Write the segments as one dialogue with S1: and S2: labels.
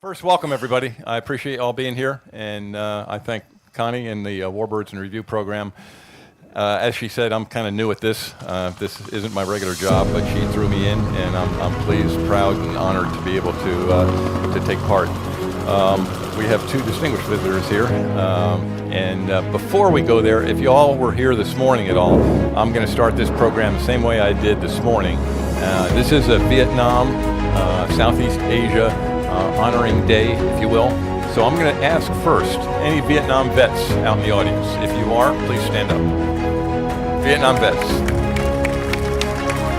S1: First, welcome everybody. I appreciate all being here, and I thank Connie and the Warbirds and Review program. As she said, I'm kind of new at this. This isn't my regular job, but she threw me in, and I'm pleased, proud, and honored to be able to take part. We have two distinguished visitors here, and before we go there, if you all were here this morning at all, I'm going to start this program the same way I did this morning. This is a Vietnam, Southeast Asia honoring day, if you will. So I'm going to ask first, any Vietnam vets out in the audience? If you are, please stand up. Vietnam vets.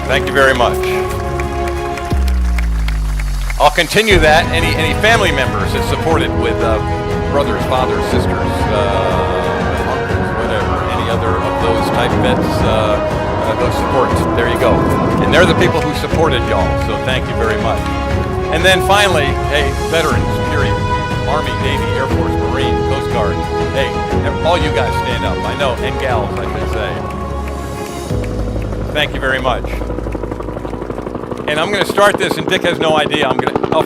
S1: Thank you very much. I'll continue that. Any family members that supported with brothers, fathers, sisters, uncles, whatever, any other of those type vets, those supports, there you go. And they're the people who supported y'all, so thank you very much. And then finally, hey, veterans, period. Army, Navy, Air Force, Marine, Coast Guard. Hey, all you guys stand up. I know, and gals, I should say. Thank you very much. And I'm going to start this, and Dick has no idea.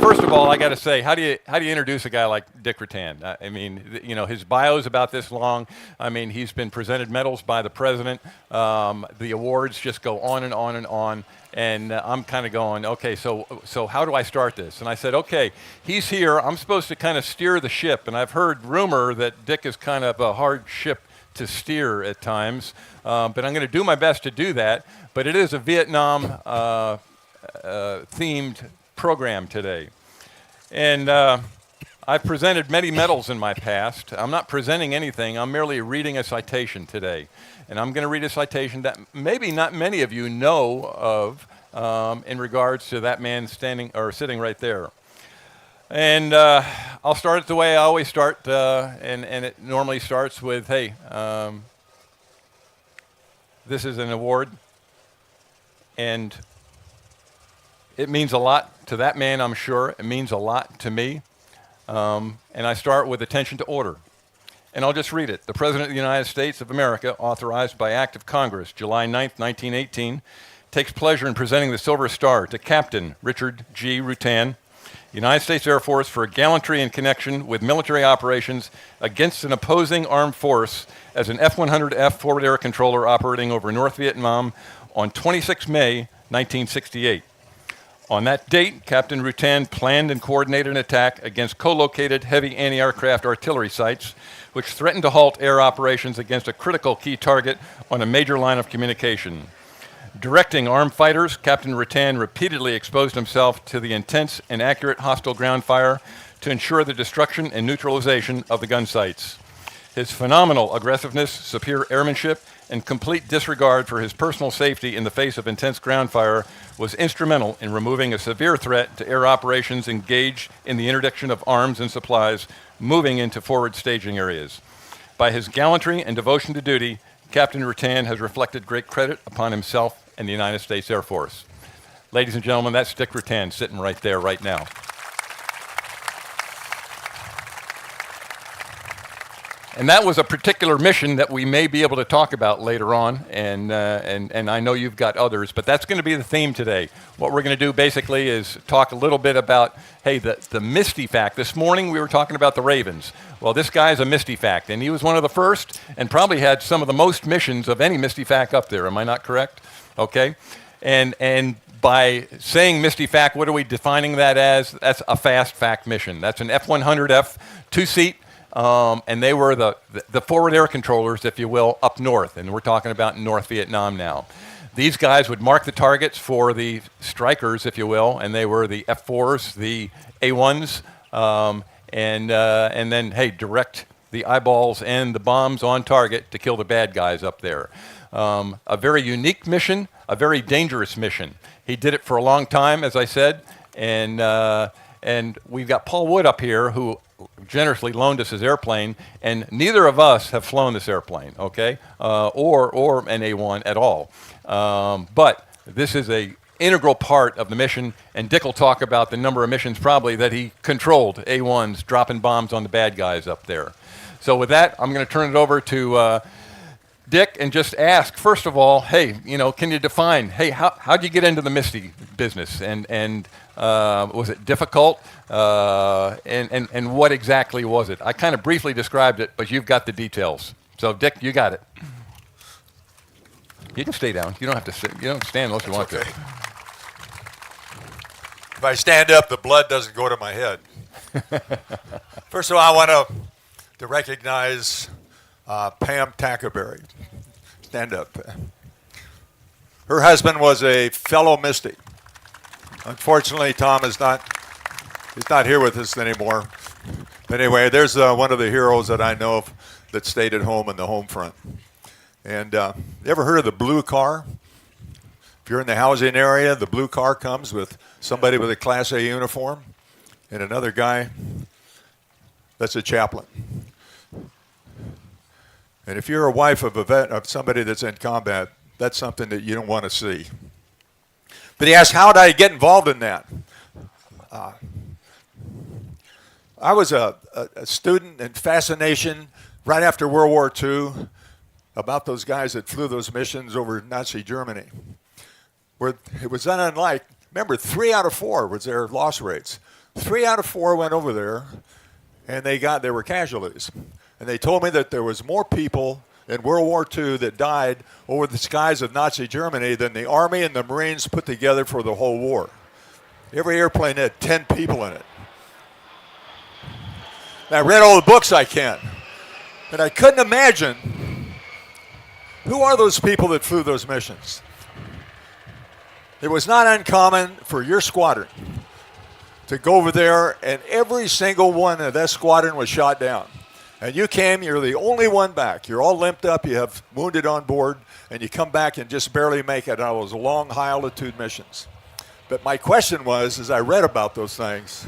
S1: First of all, I got to say, how do you introduce a guy like Dick Rutan? I mean, you know, his bio is about this long. I mean, he's been presented medals by the president. The awards just go on and on and on. And I'm kind of going, okay, so how do I start this? And I said, okay, he's here. I'm supposed to kind of steer the ship. And I've heard rumor that Dick is kind of a hard ship to steer at times. But I'm going to do my best to do that. But it is a Vietnam themed program today. And I've presented many medals in my past. I'm not presenting anything. I'm merely reading a citation today. And I'm going to read a citation that maybe not many of you know of in regards to that man standing or sitting right there. And I'll start it the way I always start, and it normally starts with, hey, this is an award, and it means a lot to that man, I'm sure. It means a lot to me. And I start with attention to order. And I'll just read it. The President of the United States of America, authorized by Act of Congress, July 9th, 1918, takes pleasure in presenting the Silver Star to Captain Richard G. Routan, United States Air Force, for gallantry in connection with military operations against an opposing armed force as an F-100F forward air controller operating over North Vietnam on 26 May, 1968. On that date, Captain Routan planned and coordinated an attack against co-located heavy anti-aircraft artillery sites, which threatened to halt air operations against a critical key target on a major line of communication. Directing armed fighters, Captain Routan repeatedly exposed himself to the intense and accurate hostile ground fire to ensure the destruction and neutralization of the gun sites. His phenomenal aggressiveness, superior airmanship, and complete disregard for his personal safety in the face of intense ground fire was instrumental in removing a severe threat to air operations engaged in the interdiction of arms and supplies moving into forward staging areas. By his gallantry and devotion to duty, Captain Routan has reflected great credit upon himself and the United States Air Force. Ladies and gentlemen, that's Dick Rutan sitting right there right now. And that was a particular mission that we may be able to talk about later on, and I know you've got others, but that's going to be the theme today. What we're going to do basically is talk a little bit about, hey, the Misty fact. This morning we were talking about the Ravens. Well, this guy's a Misty fact, and he was one of the first and probably had some of the most missions of any Misty fact up there. Am I not correct? Okay. And by saying Misty fact, what are we defining that as? That's a fast fact mission. That's an F-100F two-seat. And they were the forward air controllers, if you will, up north. And we're talking about North Vietnam now. These guys would mark the targets for the strikers, if you will, and they were the F-4s, the A1s, and then, hey, direct the eyeballs and the bombs on target to kill the bad guys up there. A very unique mission, a very dangerous mission. He did it for a long time, as I said, and we've got Paul Wood up here who generously loaned us his airplane, and neither of us have flown this airplane, okay, or an A1 at all. But this is an integral part of the mission, and Dick will talk about the number of missions probably that he controlled, A1s, dropping bombs on the bad guys up there. So with that, I'm going to turn it over to Dick and just ask, first of all, hey, can you define, hey, how'd you get into the Misty business? And was it difficult? And what exactly was it? I kind of briefly described it, but you've got the details. So, Dick, you got it. You can stay down. You don't have to sit. You don't stand unless you want to.
S2: If I stand up, the blood doesn't go to my head. First of all, I want to recognize Pam Tackerberry. Stand up. Her husband was a fellow Misty. Unfortunately, Tom is he's not here with us anymore. But anyway, there's one of the heroes that I know of that stayed at home in the home front. And you ever heard of the blue car? If you're in the housing area, the blue car comes with somebody with a Class A uniform and another guy that's a chaplain. And if you're a wife of a vet, of somebody that's in combat, that's something that you don't want to see. But he asked, how did I get involved in that? I was a student in fascination right after World War II about those guys that flew those missions over Nazi Germany, where it was unlike. Remember, 3 out of 4 was their loss rates. 3 out of 4 went over there, and they were casualties. And they told me that there was more people in World War II that died over the skies of Nazi Germany than the Army and the Marines put together for the whole war. Every airplane had 10 people in it. And I read all the books I can, and I couldn't imagine who are those people that flew those missions. It was not uncommon for your squadron to go over there, and every single one of that squadron was shot down. And you came, you're the only one back. You're all limped up, you have wounded on board, and you come back and just barely make it on those long, high-altitude missions. But my question was, as I read about those things,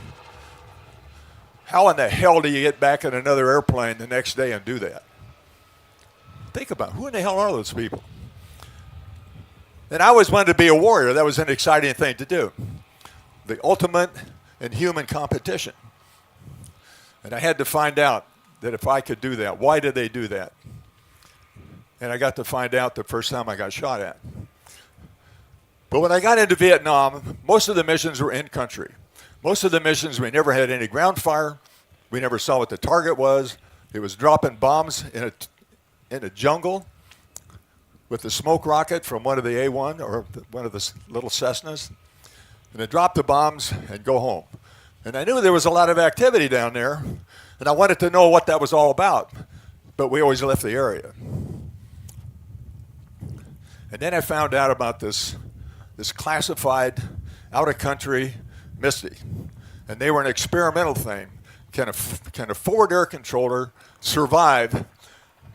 S2: how in the hell do you get back in another airplane the next day and do that? Think about it. Who in the hell are those people? And I always wanted to be a warrior. That was an exciting thing to do. The ultimate in human competition. And I had to find out that if I could do that, why did they do that? And I got to find out the first time I got shot at. But when I got into Vietnam, most of the missions were in country. Most of the missions, we never had any ground fire. We never saw what the target was. It was dropping bombs in a jungle with the smoke rocket from one of the A1 or one of the little Cessnas. And they drop the bombs and go home. And I knew there was a lot of activity down there, and I wanted to know what that was all about. But we always left the area. And then I found out about this classified, out-of-country Misty. And they were an experimental thing. Can a forward air controller survive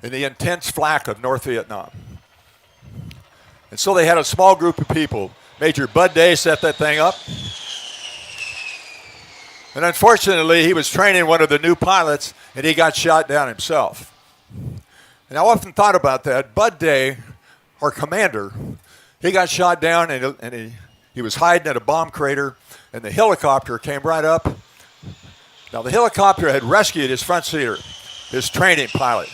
S2: in the intense flak of North Vietnam? And so they had a small group of people. Major Bud Day set that thing up. And unfortunately, he was training one of the new pilots, and he got shot down himself. And I often thought about that. Bud Day, our commander, he got shot down, and he was hiding at a bomb crater, and the helicopter came right up. Now, the helicopter had rescued his front seater, his training pilot.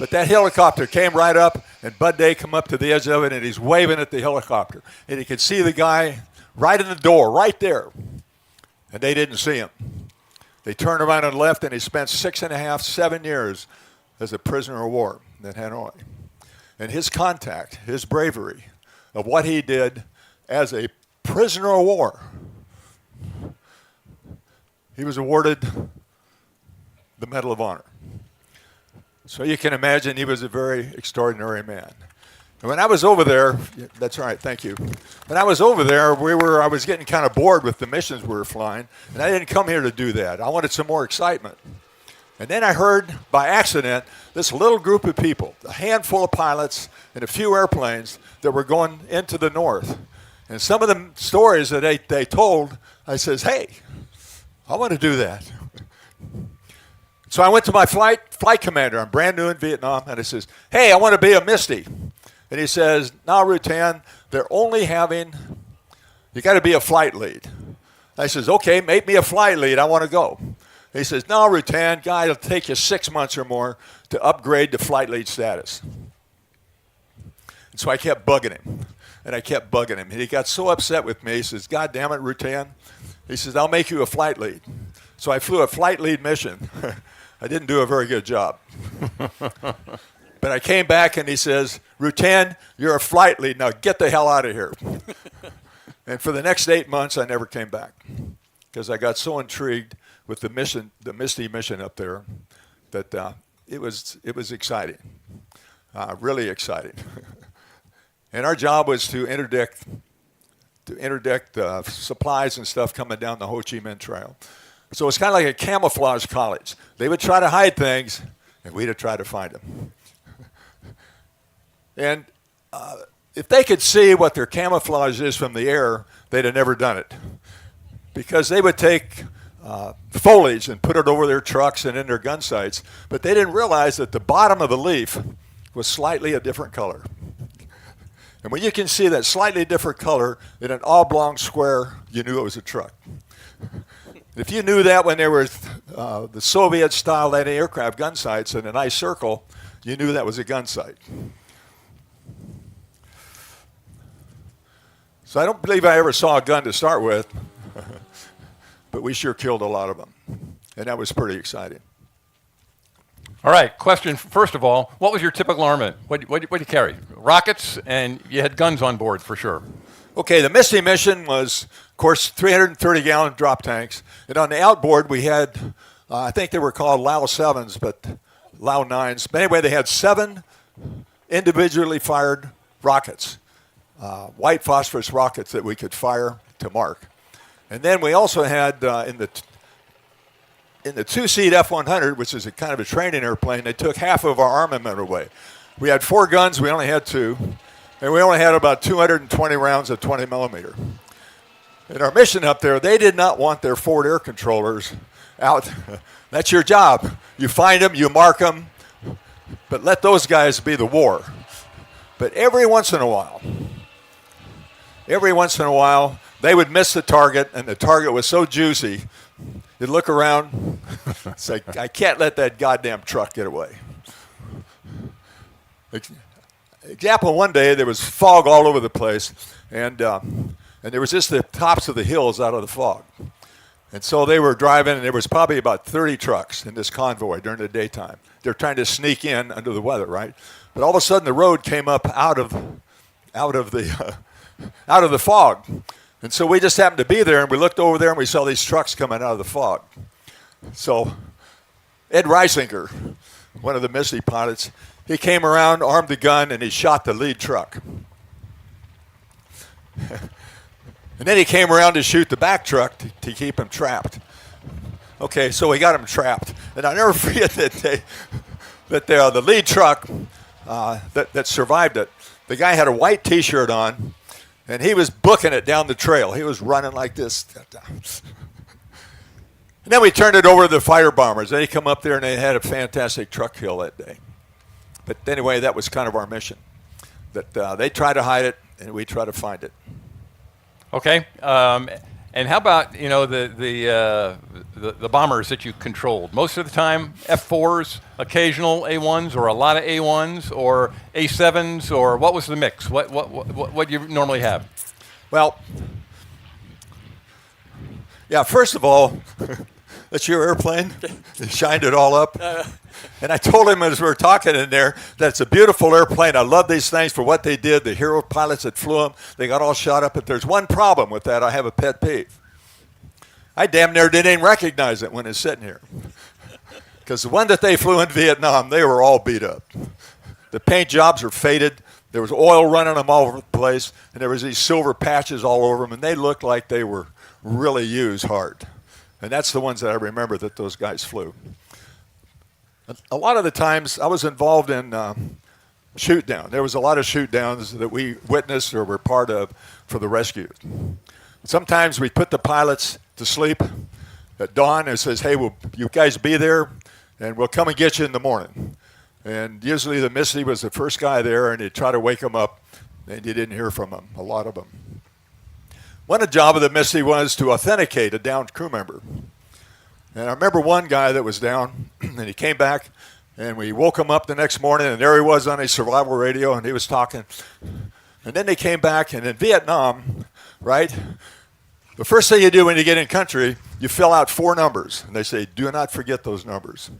S2: But that helicopter came right up, and Bud Day come up to the edge of it, and he's waving at the helicopter. And he could see the guy right in the door, right there. And they didn't see him. They turned around and left, and he spent 6.5, 7 years as a prisoner of war in Hanoi. And his contact, his bravery of what he did as a prisoner of war, he was awarded the Medal of Honor. So you can imagine he was a very extraordinary man. And when I was over there, that's right, thank you. When I was over there, I was getting kind of bored with the missions we were flying, and I didn't come here to do that. I wanted some more excitement. And then I heard, by accident, this little group of people, a handful of pilots and a few airplanes that were going into the north. And some of the stories that they told, I says, hey, I want to do that. So I went to my flight commander. I'm brand new in Vietnam, and I says, hey, I want to be a Misty. And he says, no, Routan, they're only having, you got to be a flight lead. I says, okay, make me a flight lead. I want to go. He says, no, Routan, guy, it'll take you 6 months or more to upgrade to flight lead status. So I kept bugging him, and I kept bugging him. And he got so upset with me. He says, "God damn it, Rutan." He says, "I'll make you a flight lead." So I flew a flight lead mission. I didn't do a very good job. But I came back, and he says, "Rutan, you're a flight lead. Now get the hell out of here." And for the next 8 months, I never came back because I got so intrigued with the mission, the Misty mission up there, that it was exciting, really exciting. And our job was to interdict supplies and stuff coming down the Ho Chi Minh Trail. So it's kind of like a camouflage college. They would try to hide things, and we'd try to find them. And if they could see what their camouflage is from the air, they'd have never done it. Because they would take foliage and put it over their trucks and in their gun sights, but they didn't realize that the bottom of the leaf was slightly a different color. And when you can see that slightly different color in an oblong square, you knew it was a truck. If you knew that when there were the Soviet-style anti-aircraft gun sights in a nice circle, you knew that was a gun sight. So I don't believe I ever saw a gun to start with, but we sure killed a lot of them, and that was pretty exciting.
S1: All right, question, first of all, what was your typical armament? What did you carry? Rockets, and you had guns on board for sure.
S2: Okay, the Misty mission was, of course, 330-gallon drop tanks, and on the outboard we had, I think they were called Lao 7s, but Lao 9s. But anyway, they had 7 individually fired rockets. White phosphorus rockets that we could fire to mark. And then we also had in the 2-seat F-100, which is a kind of a training airplane, they took half of our armament away. We had 4 guns, we only had 2, and we only had about 220 rounds of 20 millimeter. In our mission up there, they did not want their forward air controllers out. That's your job. You find them, you mark them, but let those guys be the war. But every once in a while, they would miss the target, and the target was so juicy, you'd look around, say, I can't let that goddamn truck get away. Example, one day there was fog all over the place, and there was just the tops of the hills out of the fog. And so they were driving, and there was probably about 30 trucks in this convoy during the daytime. They're trying to sneak in under the weather, right? But all of a sudden, the road came up out of the fog. And so we just happened to be there, and we looked over there, and we saw these trucks coming out of the fog. So Ed Reisinger, one of the Misty pilots, he came around, armed the gun, and he shot the lead truck. And then he came around to shoot the back truck to keep him trapped. Okay, so we got him trapped. And I'll never forget that the lead truck that survived it, the guy had a white T-shirt on, and he was booking it down the trail. He was running like this. And then we turned it over to the fighter bombers. They come up there, and they had a fantastic truck kill that day. But anyway, that was kind of our mission. That they try to hide it, and we try to find it.
S1: Okay, and how about the bombers that you controlled? Most of the time, F4s, occasional A1s, or a lot of A1s, or A7s, or what was the mix? What do you normally have?
S2: Well, yeah. First of all, that's your airplane. You shined it all up. And I told him as we were talking in there that it's a beautiful airplane. I love these things for what they did. The hero pilots that flew them, they got all shot up. But there's one problem with that. I have a pet peeve. I damn near didn't even recognize it when it's sitting here. Because the one that they flew in Vietnam, they were all beat up. The paint jobs were faded. There was oil running them all over the place. And there was these silver patches all over them. And they looked like they were really used hard. And that's the ones that I remember that those guys flew. A lot of the times I was involved in shoot down. There was a lot of shoot downs that we witnessed or were part of for the rescue. Sometimes we put the pilots to sleep at dawn and says, hey, will you guys be there? And we'll come and get you in the morning. And usually the Misty was the first guy there, and he'd try to wake them up, and you didn't hear from them, a lot of them. One of the job of the Misty was to authenticate a downed crew member. And I remember one guy that was down, and he came back, And we woke him up the next morning, and there he was on his survival radio, and he was talking. And then they came back, and in Vietnam, right, the first thing you do when you get in country, you fill out 4 numbers. And they say, do not forget those numbers.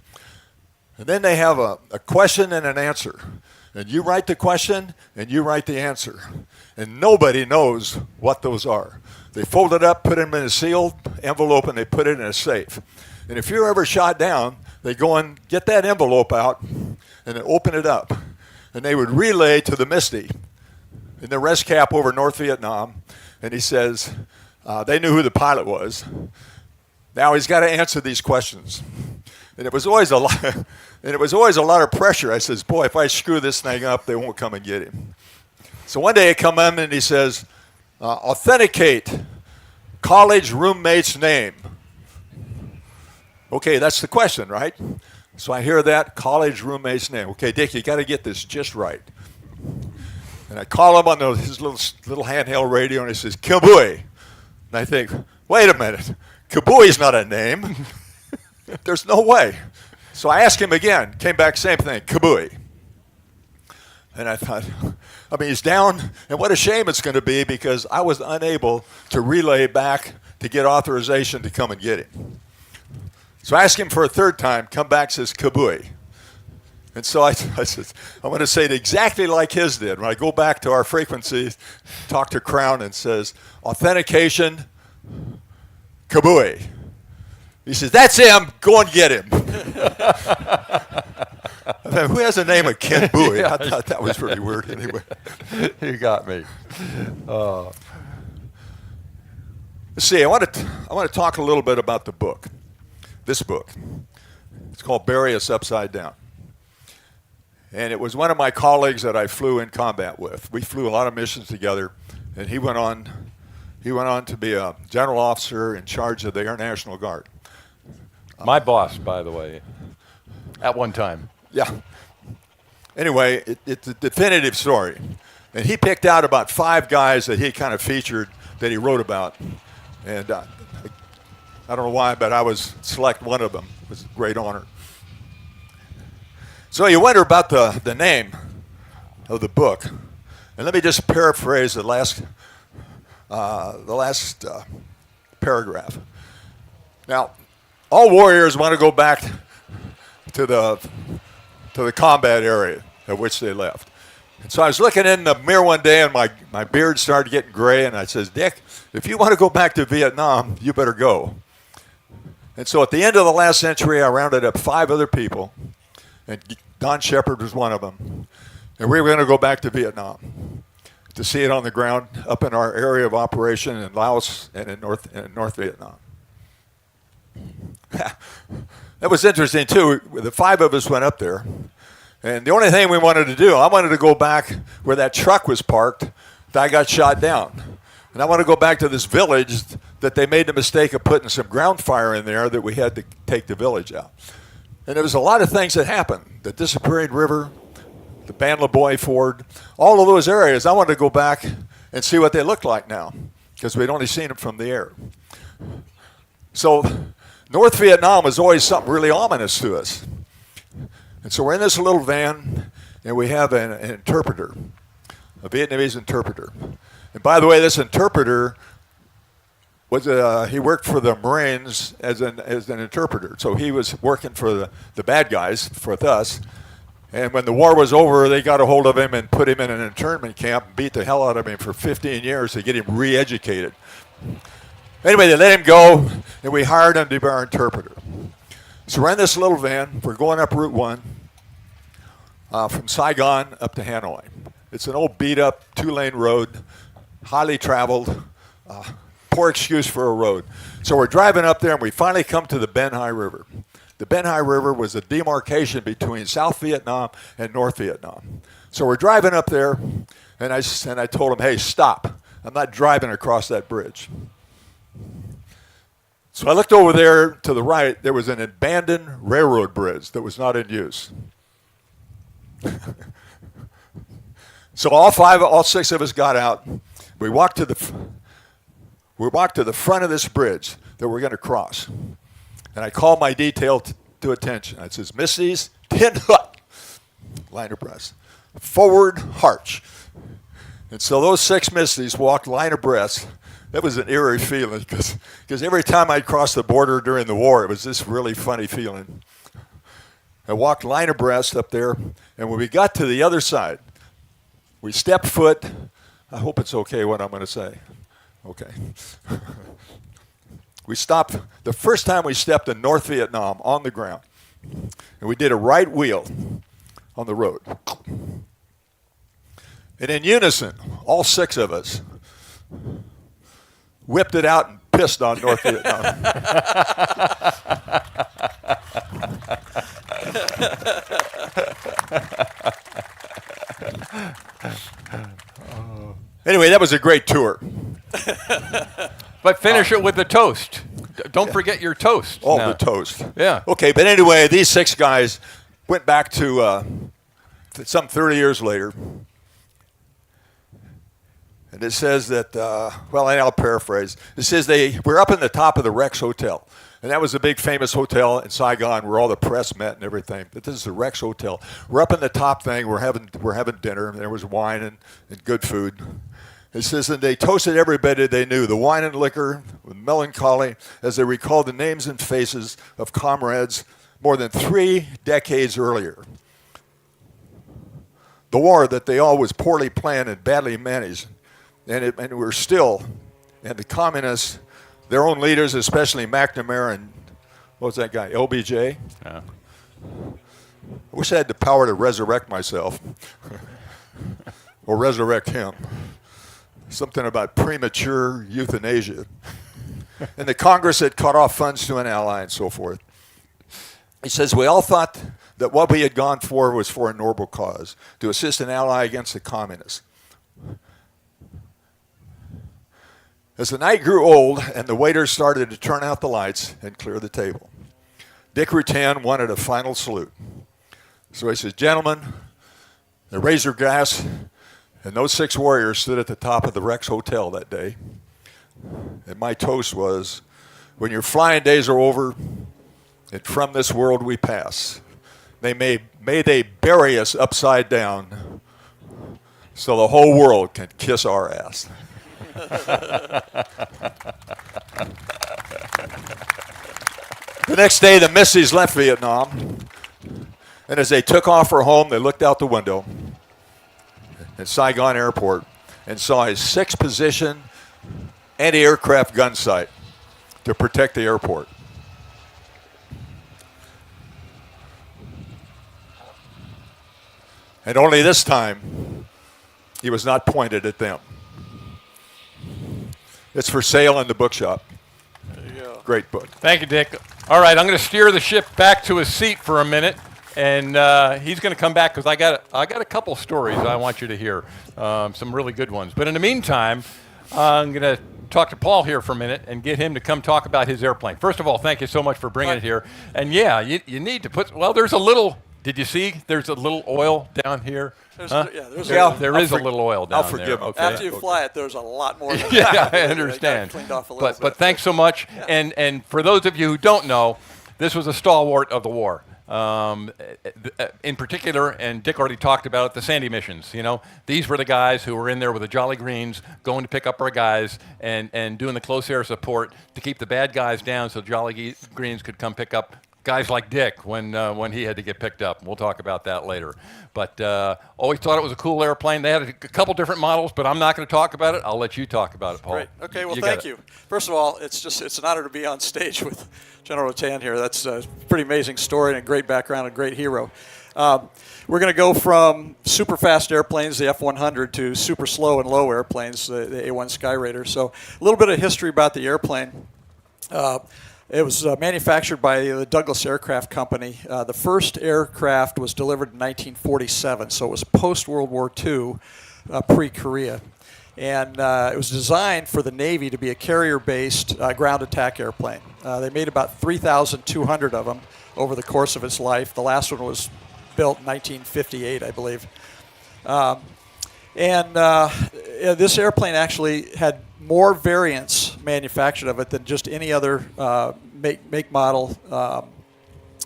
S2: And then they have a question and an answer. And you write the question, and you write the answer. And nobody knows what those are. They fold it up, put them in a sealed envelope, and they put it in a safe. And if you're ever shot down, they go and get that envelope out and then open it up. And they would relay to the Misty in the rest cap over North Vietnam. And he says, they knew who the pilot was. Now he's got to answer these questions. And it was always a lot, and it was always a lot of pressure. I says, boy, if I screw this thing up, they won't come and get him. So one day he come in and he says, authenticate college roommate's name. Okay, that's the question, right? So I hear that, college roommate's name. Okay, Dick, you got to get this just right. And I call him on his little handheld radio, and he says, Kabui. And I think, wait a minute, Kabui's not a name. There's no way. So I asked him again, came back, same thing, Kabui. And I thought, I mean, he's down, and what a shame it's going to be because I was unable to relay back to get authorization to come and get him. So I asked him for a third time, come back, says Kabui. And so I said, I'm going to say it exactly like his did. When I go back to our frequencies, talk to Crown and says, authentication, Kabui. He says, that's him, go and get him. I mean, who has the name of Ken Bowie?
S1: Yeah.
S2: I thought that was pretty weird anyway.
S1: You got me.
S2: Let's see, I want to talk a little bit about the book. This book. It's called Bury Us Upside Down. And it was one of my colleagues that I flew in combat with. We flew a lot of missions together, and he went on to be a general officer in charge of the Air National Guard.
S1: My boss, by the way, at one time.
S2: Yeah. Anyway, it's a definitive story. And he picked out about 5 guys that he kind of featured that he wrote about. And I don't know why, but I was select one of them. It was a great honor. So you wonder about the name of the book. And let me just paraphrase the last paragraph. Now, all warriors want to go back to the combat area at which they left. And so I was looking in the mirror one day, and my beard started getting gray, and I says, Dick, if you want to go back to Vietnam, you better go. And so at the end of the last century, I rounded up 5 other people, and Don Shepard was one of them. And we were going to go back to Vietnam to see it on the ground up in our area of operation in Laos and in North Vietnam. That was interesting, too. The 5 of us went up there. And the only thing we wanted to do, I wanted to go back where that truck was parked that I got shot down. And I want to go back to this village that they made the mistake of putting some ground fire in there that we had to take the village out. And there was a lot of things that happened. The disappearing river, the Ban La Boy Ford, all of those areas. I wanted to go back and see what they looked like now because we'd only seen them from the air. So North Vietnam was always something really ominous to us. And so we're in this little van, and we have an interpreter, a Vietnamese interpreter. And by the way, this interpreter was he worked for the Marines as an interpreter. So he was working for the bad guys, for us. And when the war was over, they got a hold of him and put him in an internment camp and beat the hell out of him for 15 years to get him re-educated. Anyway, they let him go, and we hired him to be our interpreter. So we're in this little van. We're going up Route 1 from Saigon up to Hanoi. It's an old beat-up 2-lane road, highly traveled, poor excuse for a road. So we're driving up there, and we finally come to the Ben Hai River. The Ben Hai River was a demarcation between South Vietnam and North Vietnam. So we're driving up there, and I told him, hey, stop. I'm not driving across that bridge. So I looked over there to the right. There was an abandoned railroad bridge that was not in use. So all 6 of us got out. We walked to the front of this bridge that we're going to cross. And I called my detail to attention. It says, Misty's, 10 hut, line abreast, forward harch. And so those 6 Misties walked line abreast. That was an eerie feeling because every time I'd cross the border during the war, it was this really funny feeling. I walked line abreast up there, and when we got to the other side, we stepped foot. I hope it's okay what I'm going to say. Okay. We stopped, the first time we stepped in North Vietnam on the ground, and we did a right wheel on the road. And in unison, all 6 of us whipped it out and pissed on North Vietnam. Anyway, that was a great tour.
S1: But finish it with the toast. Don't forget your toast.
S2: Oh,
S1: now.
S2: the toast.
S1: Yeah.
S2: Okay, but anyway, these 6 guys went back to some 30 years later. And it says that, well, I'll paraphrase. It says they were up in the top of the Rex Hotel. And that was a big famous hotel in Saigon where all the press met and everything. But this is the Rex Hotel. We're up in the top thing. We're having dinner. And there was wine and good food. It says that they toasted everybody they knew, the wine and liquor, with melancholy, as they recalled the names and faces of comrades more than 3 decades earlier. The war that they all was poorly planned and badly managed. And we're still, and the communists, their own leaders, especially McNamara and, what was that guy, LBJ?
S1: Yeah.
S2: I wish I had the power to resurrect myself or resurrect him. Something about premature euthanasia. And the Congress had cut off funds to an ally and so forth. He says, we all thought that what we had gone for was for a noble cause, to assist an ally against the communists. As the night grew old and the waiters started to turn out the lights and clear the table, Dick Rutan wanted a final salute. So he says, gentlemen, they raised their glass, and those 6 warriors stood at the top of the Rex Hotel that day. And my toast was, when your flying days are over, and from this world we pass, may they bury us upside down so the whole world can kiss our ass. The next day, the Misties left Vietnam, and as they took off for home, they looked out the window at Saigon Airport and saw a 6-position anti-aircraft gun sight to protect the airport. And only this time, he was not pointed at them. It's for sale in the bookshop.
S3: There you go.
S2: Great book.
S1: Thank you, Dick. All right, I'm going to steer the ship back to his seat for a minute, and he's going to come back because I got a couple stories I want you to hear, some really good ones. But in the meantime, I'm going to talk to Paul here for a minute and get him to come talk about his airplane. First of all, thank you so much for bringing it here. And yeah, you need to put. Well, there's a little. Did you see? There's a little oil down here.
S3: Huh?
S1: There is a little oil down
S2: I'll forgive
S1: there.
S2: him.
S1: Okay.
S3: After you fly it, there's a lot more.
S1: Yeah, I understand.
S3: Cleaned off a little bit.
S1: But thanks so much.
S3: Yeah.
S1: And for those of you who don't know, this was a stalwart of the war. In particular, and Dick already talked about it, the Sandy missions. You know, these were the guys who were in there with the Jolly Greens, going to pick up our guys and doing the close air support to keep the bad guys down, so Jolly Greens could come pick up guys like Dick when he had to get picked up. We'll talk about that later. But always thought it was a cool airplane. They had a couple different models, but I'm not going to talk about it. I'll let you talk about it, Paul.
S3: Great. Okay. Well, thank you. First of all, it's an honor to be on stage with General Routan here. That's a pretty amazing story and a great background, a great hero. We're going to go from super fast airplanes, the F-100, to super slow and low airplanes, the A1 Skyraider. So a little bit of history about the airplane. It was manufactured by the Douglas Aircraft Company. The first aircraft was delivered in 1947, so it was post-World War II, pre-Korea. And it was designed for the Navy to be a carrier-based ground attack airplane. They made about 3,200 of them over the course of its life. The last one was built in 1958, I believe. This airplane actually had more variants manufactured of it than just any other make model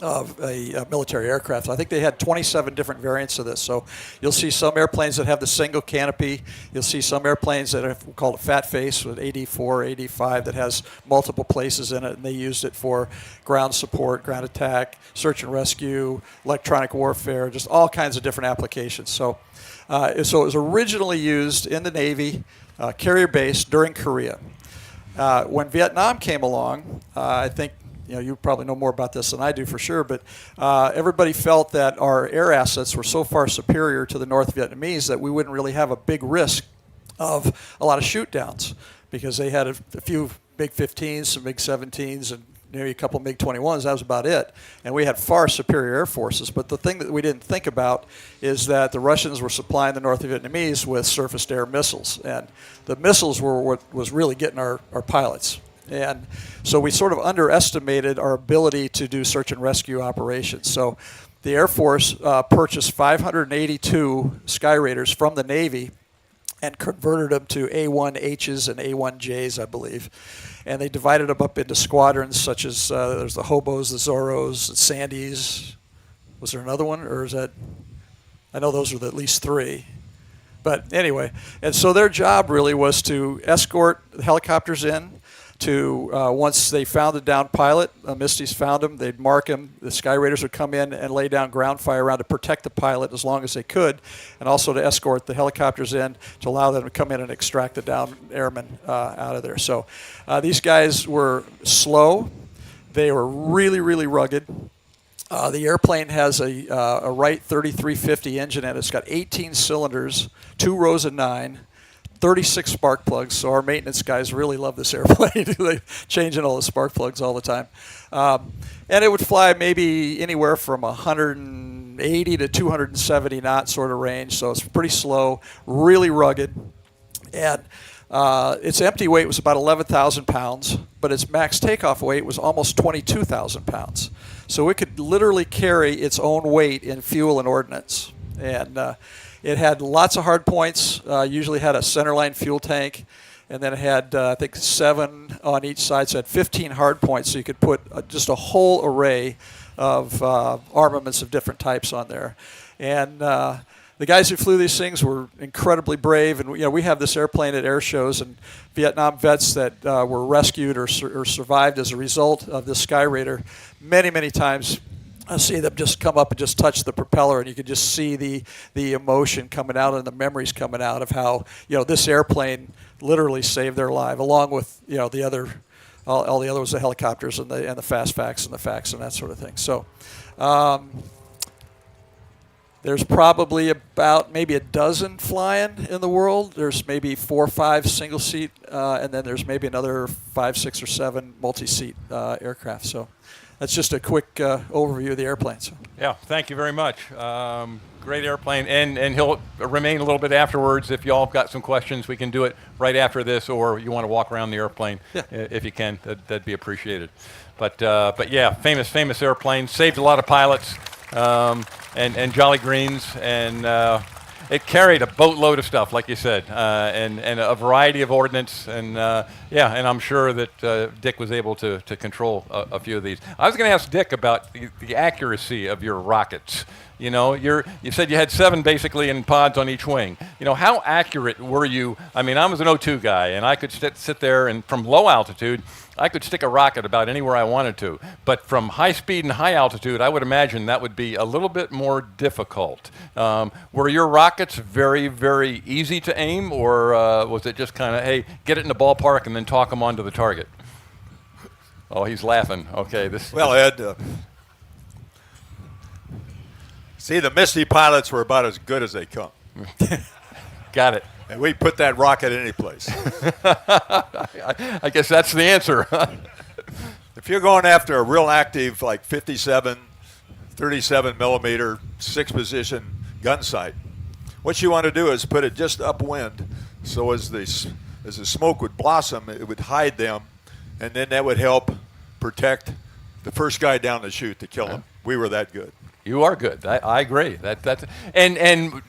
S3: of a military aircraft. I think they had 27 different variants of this. So you'll see some airplanes that have the single canopy. You'll see some airplanes that are called a fat face with AD4, AD5 that has multiple places in it, and they used it for ground support, ground attack, search and rescue, electronic warfare, just all kinds of different applications. So it was originally used in the Navy, carrier base during Korea. When Vietnam came along, I think you probably know more about this than I do for sure, but everybody felt that our air assets were so far superior to the North Vietnamese that we wouldn't really have a big risk of a lot of shoot downs because they had a few MiG-15s, some MiG-17s, and maybe a couple MiG-21s. That was about it. And we had far superior air forces. But the thing that we didn't think about is that the Russians were supplying the North Vietnamese with surface-to-air missiles. And the missiles were what was really getting our pilots. And so we sort of underestimated our ability to do search and rescue operations. So the Air Force purchased 582 Skyraiders from the Navy and converted them to A1Hs and A1Js, I believe. And they divided them up into squadrons such as there's the Hobos, the Zorros, the Sandys. Was there another one? Or is that? I know those were at least three. But anyway, and so their job really was to escort the helicopters in, to once they found a downed pilot, Misty's found him, they'd mark him, the Skyraiders would come in and lay down ground fire around to protect the pilot as long as they could, and also to escort the helicopters in to allow them to come in and extract the downed airmen out of there. So these guys were slow, they were really, really rugged. The airplane has a Wright 3350 engine in it. It's got 18 cylinders, 2 rows of 9, 36 spark plugs, so our maintenance guys really love this airplane. They changing all the spark plugs all the time. And it would fly maybe anywhere from 180 to 270 knot sort of range, so it's pretty slow, really rugged. And its empty weight was about 11,000 pounds, but its max takeoff weight was almost 22,000 pounds. So it could literally carry its own weight in fuel and ordnance. And it had lots of hard points, usually had a centerline fuel tank, and then it had, I think, 7 on each side, so it had 15 hard points, so you could put just a whole array of armaments of different types on there. And the guys who flew these things were incredibly brave, and we have this airplane at air shows, and Vietnam vets that were rescued or survived as a result of this Skyraider many, many times. I see them just come up and just touch the propeller, and you could just see the emotion coming out and the memories coming out of how this airplane literally saved their life, along with the other all the other ones, the helicopters and the fast facts and the facts and that sort of thing. So there's probably about maybe a dozen flying in the world. There's maybe 4 or 5 single seat, and then there's maybe another 5, 6, or 7 multi-seat aircraft. So that's just a quick overview of the airplane. So.
S1: Yeah, thank you very much. Great airplane, and he'll remain a little bit afterwards. If y'all have got some questions, we can do it right after this, or you want to walk around the airplane, if you can. That'd be appreciated. But yeah, famous airplane, saved a lot of pilots, and Jolly Greens, and it carried a boatload of stuff, like you said, and a variety of ordnance, and yeah, and I'm sure that Dick was able to control a few of these. I was going to ask Dick about the accuracy of your rockets. You said you had 7 basically in pods on each wing. How accurate were you? I mean, I was an O2 guy, and I could sit there, and from low altitude, I could stick a rocket about anywhere I wanted to. But from high speed and high altitude, I would imagine that would be a little bit more difficult. Were your rockets very, very easy to aim, or was it just kind of, hey, get it in the ballpark and then talk them onto the target? Oh, he's laughing. Okay.
S2: Well, Ed, see, the Misty Pilots were about as good as they come.
S1: Got it.
S2: And we put that rocket any place.
S1: I guess that's the answer.
S2: If you're going after a real active, like 57, 37 millimeter, 6-position gun sight, what you want to do is put it just upwind, so as the smoke would blossom, it would hide them, and then that would help protect the first guy down the chute to kill him. We were that good.
S1: You are good. I agree. And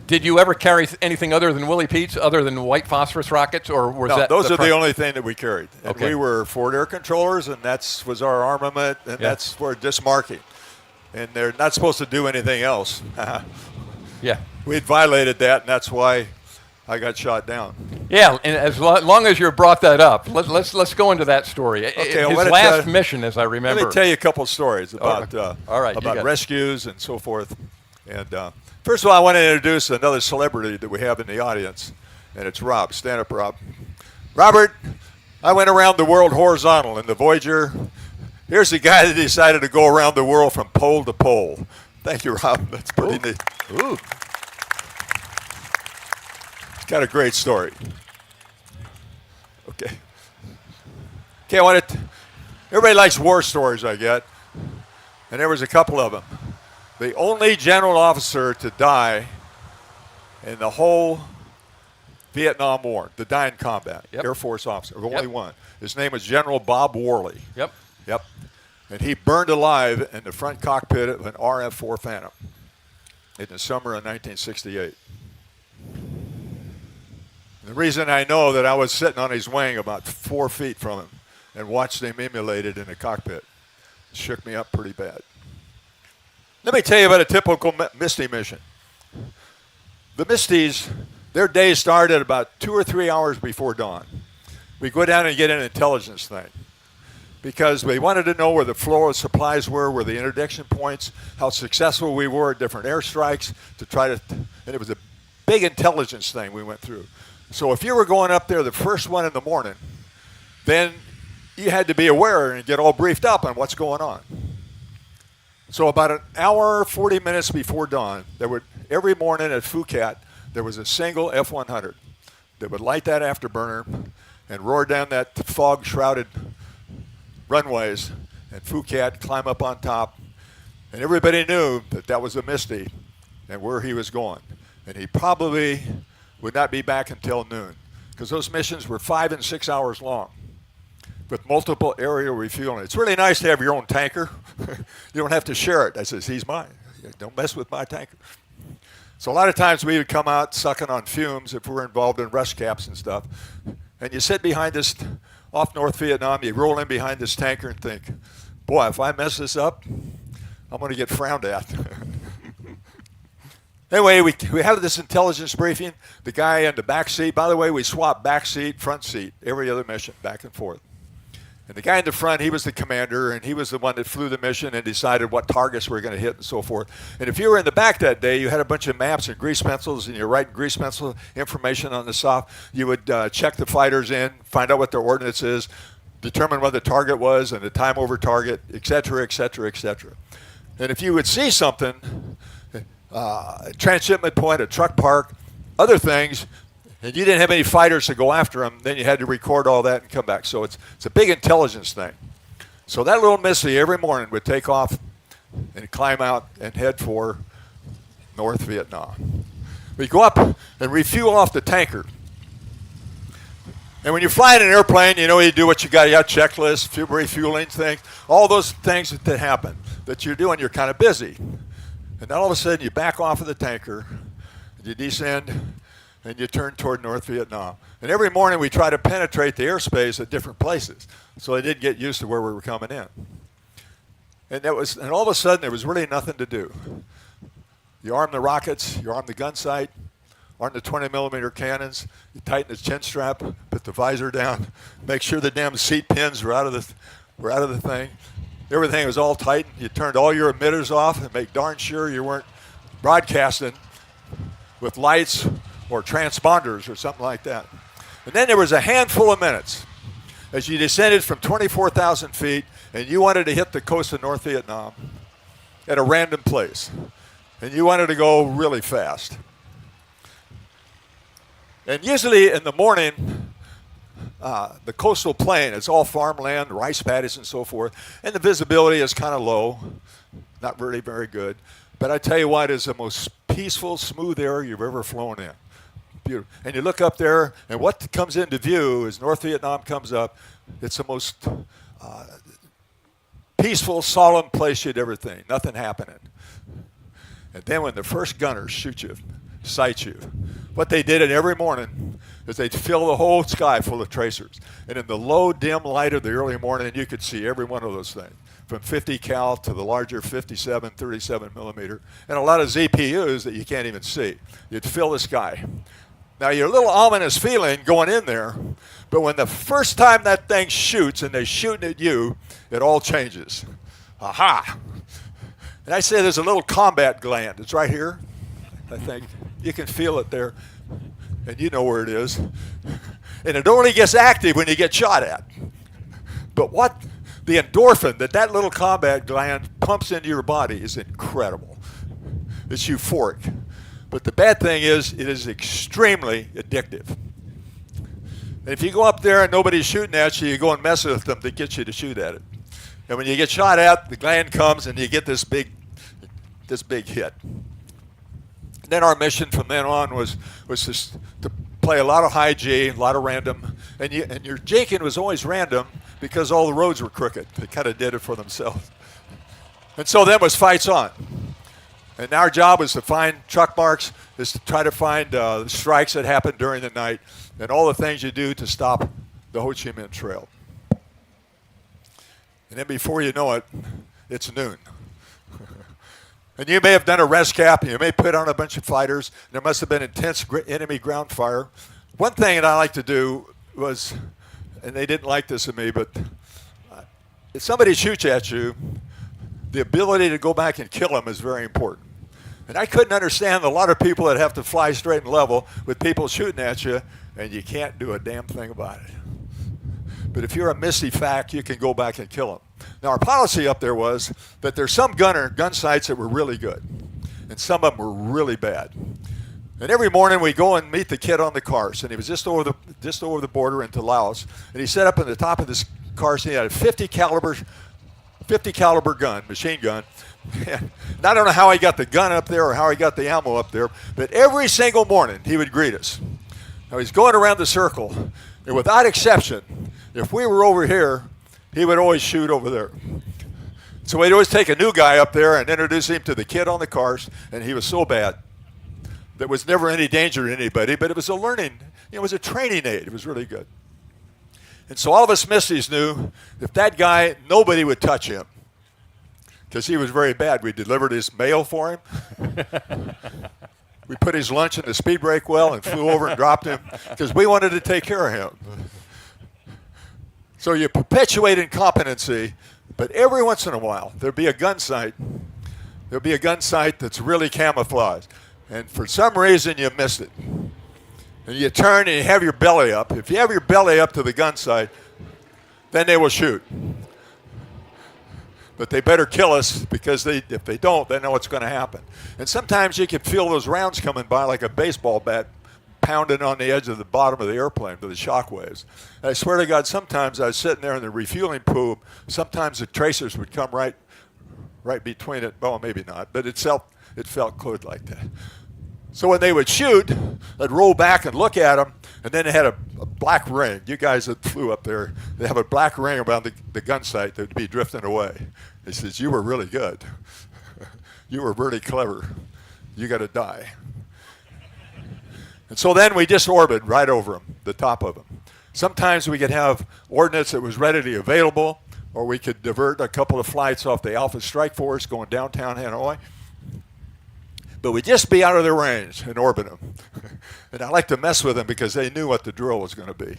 S1: Did you ever carry anything other than Willie Pete's, other than white phosphorus rockets, or was
S2: No,
S1: that
S2: those are the only thing that we carried. And
S1: Okay.
S2: we were forward air controllers, and that was our armament, and
S1: Yeah.
S2: that's for dismarking. And they're not supposed to do anything else.
S1: Yeah.
S2: We had violated that, and that's why I got shot down.
S1: Yeah, and as long as you brought that up, let's go into that story.
S2: Okay, I
S1: His
S2: wanted
S1: last
S2: to-
S1: mission, as I remember.
S2: Let me tell you a couple of stories about
S1: All right, you got
S2: about
S1: it.
S2: rescues and so forth. And first of all, I want to introduce another celebrity that we have in the audience, and it's Rob. Stand up, Rob. Robert, I went around the world horizontal in the Voyager. Here's the guy that decided to go around the world from pole to pole. Thank you, Rob. That's pretty neat.
S1: Ooh.
S2: It's got a great story. Okay. Okay, I want to. Everybody likes war stories, I get, and there was a couple of them. The only general officer to die in the whole Vietnam War, to die in combat,
S1: Yep.
S2: Air Force officer, the
S1: Yep.
S2: only one. His name was General Bob Warley.
S1: Yep.
S2: Yep. And he burned alive in the front cockpit of an RF-4 Phantom in the summer of 1968. The reason I know that I was sitting on his wing about 4 feet from him and watched him immolated in the cockpit. It shook me up pretty bad. Let me tell you about a typical Misty mission. The Misties, their day started about 2 or 3 hours before dawn. We go down and get an intelligence thing because we wanted to know where the flow of supplies were the interdiction points, how successful we were at different airstrikes to try to, and it was a big intelligence thing we went through. So if you were going up there the first one in the morning, then you had to be aware and get all briefed up on what's going on. So about an hour, 40 minutes before dawn, every morning at Phuket, there was a single F-100 that would light that afterburner and roar down that fog-shrouded runways and Phuket, climb up on top. And everybody knew that that was a Misty and where he was going. And he probably would not be back until noon because those missions were 5 and 6 hours long with multiple aerial refueling. It's really nice to have your own tanker. You don't have to share it. I says, he's mine. Don't mess with my tanker. So a lot of times we would come out sucking on fumes if we were involved in rush caps and stuff. And you sit behind this, off North Vietnam, you roll in behind this tanker and think, boy, if I mess this up, I'm going to get frowned at. Anyway, we have this intelligence briefing. The guy in the back seat, by the way, we swap back seat, front seat, every other mission, back and forth. And the guy in the front, he was the commander, and he was the one that flew the mission and decided what targets we were going to hit and so forth. And if you were in the back that day, you had a bunch of maps and grease pencils, and you're writing grease pencil information on the soft. You would check the fighters in, find out what their ordnance is, determine what the target was and the time over target, et cetera, et cetera, et cetera. And if you would see something, a transshipment point, a truck park, other things, and you didn't have any fighters to go after them, then you had to record all that and come back. So it's a big intelligence thing. So that little Misty every morning would take off and climb out and head for North Vietnam. We go up and refuel off the tanker. And when you're flying an airplane, you know you do what you got. You got checklists, refueling things, all those things that happen that you're doing. You're kind of busy. And then all of a sudden you back off of the tanker, and you descend, and you turn toward North Vietnam. And every morning we try to penetrate the airspace at different places so they didn't get used to where we were coming in. And all of a sudden there was really nothing to do. You arm the rockets, you arm the gun sight, arm the 20-millimeter cannons, you tighten the chin strap, put the visor down, make sure the damn seat pins were out of the thing. Everything was all tightened. You turned all your emitters off and make darn sure you weren't broadcasting with lights or transponders or something like that. And then there was a handful of minutes as you descended from 24,000 feet and you wanted to hit the coast of North Vietnam at a random place. And you wanted to go really fast. And usually in the morning, the coastal plain, it's all farmland, rice paddies and so forth, and the visibility is kind of low, not really very good. But I tell you what, it's the most peaceful, smooth air you've ever flown in. Beautiful. And you look up there, and what comes into view as North Vietnam comes up, it's the most peaceful, solemn place you'd ever think. Nothing happening. And then when the first gunners shoot you sight you. What they did every morning is they'd fill the whole sky full of tracers. And in the low, dim light of the early morning, you could see every one of those things, from 50 cal to the larger 57, 37 millimeter, and a lot of ZPUs that you can't even see. You'd fill the sky. Now, you're a little ominous feeling going in there, but when the first time that thing shoots and they're shooting at you, it all changes. Aha! And I say there's a little combat gland. It's right here, I think. You can feel it there, and you know where it is. And it only gets active when you get shot at. But what the endorphin that little combat gland pumps into your body is incredible. It's euphoric. But the bad thing is, it is extremely addictive. And if you go up there and nobody's shooting at you, you go and mess with them to get you to shoot at it. And when you get shot at, the gland comes and you get this big hit. And then our mission from then on was just to play a lot of high G, a lot of random. And your jaking was always random because all the roads were crooked. They kind of did it for themselves. And so then was fights on. And our job was to find truck marks, is to try to find strikes that happened during the night, and all the things you do to stop the Ho Chi Minh Trail. And then before you know it, it's noon. And you may have done a rest cap, and you may put on a bunch of fighters. There must have been intense enemy ground fire. One thing that I like to do was, and they didn't like this of me, but if somebody shoots at you, the ability to go back and kill them is very important. And I couldn't understand a lot of people that have to fly straight and level with people shooting at you, and you can't do a damn thing about it. But if you're a Misty fact, you can go back and kill them. Now, our policy up there was that there's some gun sites that were really good, and some of them were really bad. And every morning we go and meet the kid on the cars, and he was just over the border into Laos, and he set up in the top of this cars, and he had a 50 caliber gun, machine gun. And I don't know how he got the gun up there or how he got the ammo up there, but every single morning he would greet us. Now he's going around the circle, and without exception, if we were over here, he would always shoot over there. So we'd always take a new guy up there and introduce him to the kid on the cars, and he was so bad. There was never any danger to anybody, but it was a learning, it was a training aid. It was really good. And so all of us Misties knew if that guy, nobody would touch him because he was very bad. We delivered his mail for him. We put his lunch in the speed brake well and flew over and dropped him because we wanted to take care of him. So you perpetuate incompetency, but every once in a while there'll be a gun site. There'll be a gun site that's really camouflaged. And for some reason you missed it. And you turn and you have your belly up. If you have your belly up to the gun sight, then they will shoot. But they better kill us because if they don't, they know what's going to happen. And sometimes you can feel those rounds coming by like a baseball bat pounding on the edge of the bottom of the airplane with the shock waves. And I swear to God, sometimes I was sitting there in the refueling pool. Sometimes the tracers would come right between it. Well, maybe not, but it felt good like that. So when they would shoot, I'd roll back and look at them, and then they had a black ring. You guys that flew up there, they have a black ring around the gun sight that would be drifting away. He says, "You were really good. You were really clever. You got to die." And so then we just orbit right over them, the top of them. Sometimes we could have ordnance that was readily available, or we could divert a couple of flights off the Alpha Strike Force going downtown Hanoi. But we'd just be out of their range and orbit them. And I like to mess with them because they knew what the drill was going to be.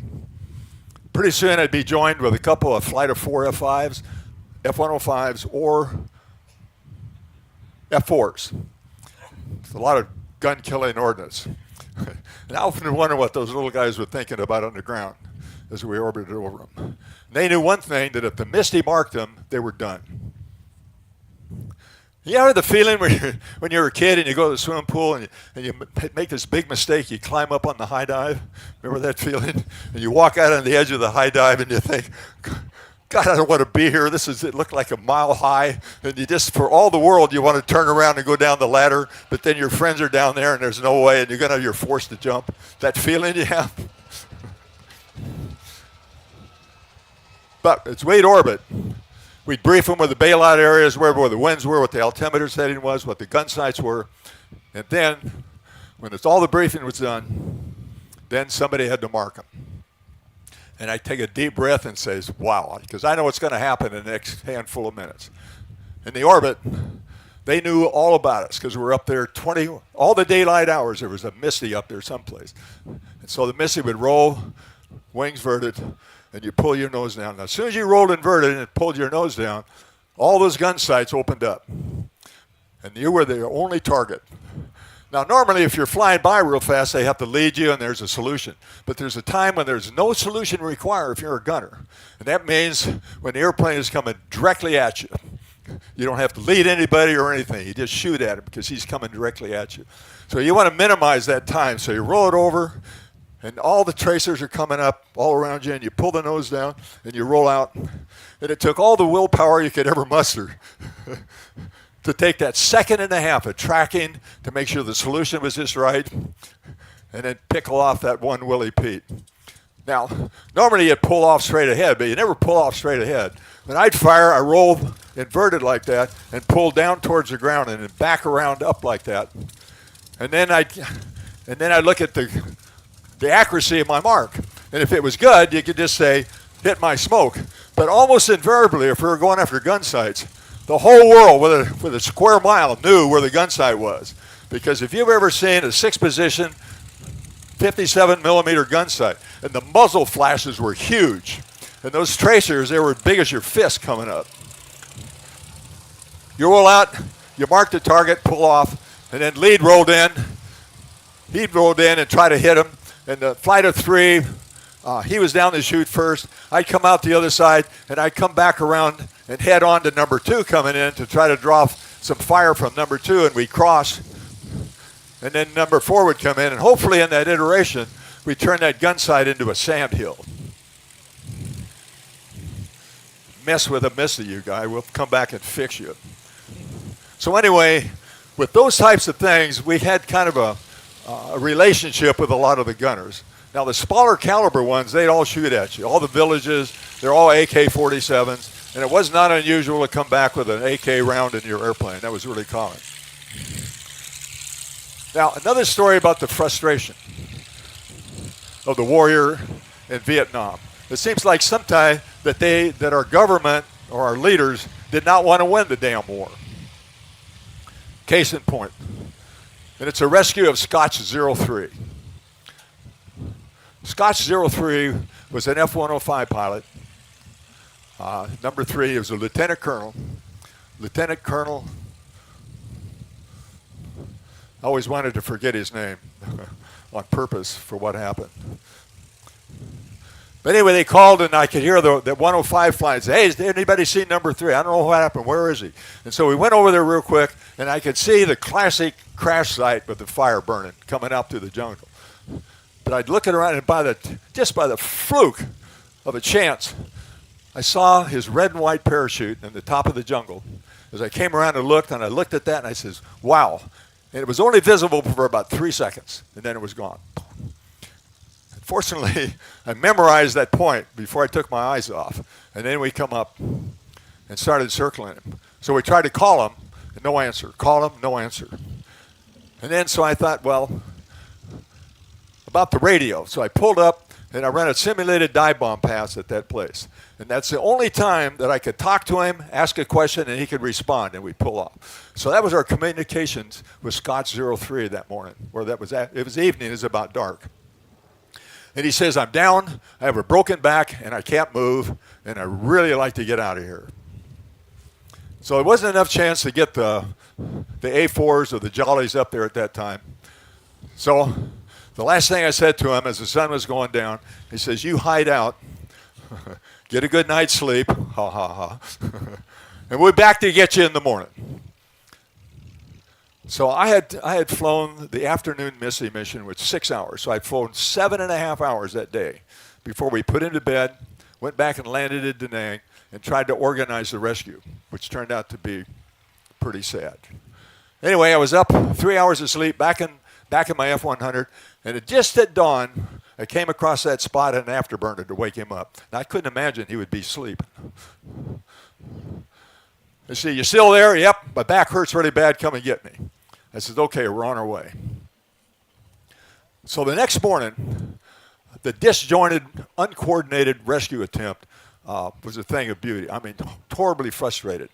S2: Pretty soon I'd be joined with a couple of Flight of 4 F5s, F-105s, or F-4s. It's a lot of gun-killing ordnance. And I often wonder what those little guys were thinking about on the ground as we orbited over them. They knew one thing, that if the Misty marked them, they were done. You ever the feeling when you're a kid and you go to the swimming pool and you make this big mistake, you climb up on the high dive? Remember that feeling? And you walk out on the edge of the high dive and you think, God, I don't want to be here. It looked like a mile high. And you just, for all the world, you want to turn around and go down the ladder, but then your friends are down there and there's no way, and you're forced to jump. That feeling you have? But it's weight orbit. We'd brief them with the bailout areas, where the winds were, what the altimeter setting was, what the gun sights were. And then When all the briefing was done, then somebody had to mark them. And I take a deep breath and says, wow, because I know what's going to happen in the next handful of minutes. In the orbit, they knew all about us because we were up there all the daylight hours. There was a Misty up there someplace. And so the Misty would roll, wings verted, and you pull your nose down. Now, as soon as you rolled inverted and pulled your nose down, all those gun sights opened up. And you were the only target. Now, normally, if you're flying by real fast, they have to lead you, and there's a solution. But there's a time when there's no solution required if you're a gunner. And that means when the airplane is coming directly at you, you don't have to lead anybody or anything. You just shoot at him because he's coming directly at you. So you want to minimize that time. So you roll it over, and all the tracers are coming up all around you, and you pull the nose down, and you roll out. And it took all the willpower you could ever muster to take that second and a half of tracking to make sure the solution was just right, and then pickle off that one Willie Pete. Now, normally you'd pull off straight ahead, but you never pull off straight ahead. When I'd fire, I roll inverted like that and pull down towards the ground and then back around up like that. And then I'd look at the accuracy of my mark. And if it was good, you could just say, hit my smoke. But almost invariably, if we were going after gun sights, the whole world with a square mile knew where the gun sight was. Because if you've ever seen a 6-position 57 millimeter gun sight, and the muzzle flashes were huge, and those tracers, they were as big as your fist coming up. You roll out, you mark the target, pull off, and then lead rolled in. He'd rolled in and try to hit him. And the flight of 3, he was down to shoot first. I'd come out the other side, and I'd come back around and head on to number 2 coming in to try to draw some fire from number 2, and we'd cross. And then number 4 would come in, and hopefully in that iteration, we'd turn that gun sight into a sand hill. Mess with a Misty, you guy. We'll come back and fix you. So anyway, with those types of things, we had kind of a relationship with a lot of the gunners. Now, the smaller caliber ones, they'd all shoot at you. All the villages, they're all AK-47s. And it was not unusual to come back with an AK round in your airplane. That was really common. Now, another story about the frustration of the warrior in Vietnam. It seems like sometimes that our government or our leaders did not want to win the damn war. Case in point. And it's a rescue of Scotch 03. Scotch 03 was an F-105 pilot. Number 3 was a lieutenant colonel. Lieutenant Colonel, I always wanted to forget his name on purpose for what happened. But anyway, they called, and I could hear the 105 flying and say, hey, has anybody seen number 3? I don't know what happened. Where is he? And so we went over there real quick, and I could see the classic crash site with the fire burning coming out through the jungle. But I'd look around, and just by the fluke of a chance, I saw his red and white parachute in the top of the jungle. As I came around and I looked at that, and I says, wow. And it was only visible for about 3 seconds, and then it was gone. Fortunately, I memorized that point before I took my eyes off. And then we come up and started circling him. So we tried to call him, and no answer. Call him, no answer. And then so I thought, well, about the radio. So I pulled up, and I ran a simulated dive bomb pass at that place. And that's the only time that I could talk to him, ask a question, and he could respond, and we'd pull off. So that was our communications with Scotch 03 that morning, where it was evening, it was about dark. And he says, I'm down, I have a broken back, and I can't move, and I really like to get out of here. So there wasn't enough chance to get the A4s or the Jollies up there at that time. So the last thing I said to him as the sun was going down, he says, you hide out, get a good night's sleep, ha, ha, ha, and we'll be back to get you in the morning. So I had flown the afternoon Misty mission, which 6 hours. So I'd flown 7.5 hours that day before we put him to bed, went back and landed in Da Nang, and tried to organize the rescue, which turned out to be pretty sad. Anyway, I was up 3 hours of sleep back in my F-100, and it just at dawn, I came across that spot in an afterburner to wake him up. Now, I couldn't imagine he would be asleep. They say, you still there? Yep, my back hurts really bad. Come and get me. I said, okay, we're on our way. So the next morning, the disjointed, uncoordinated rescue attempt was a thing of beauty. I mean, horribly frustrated.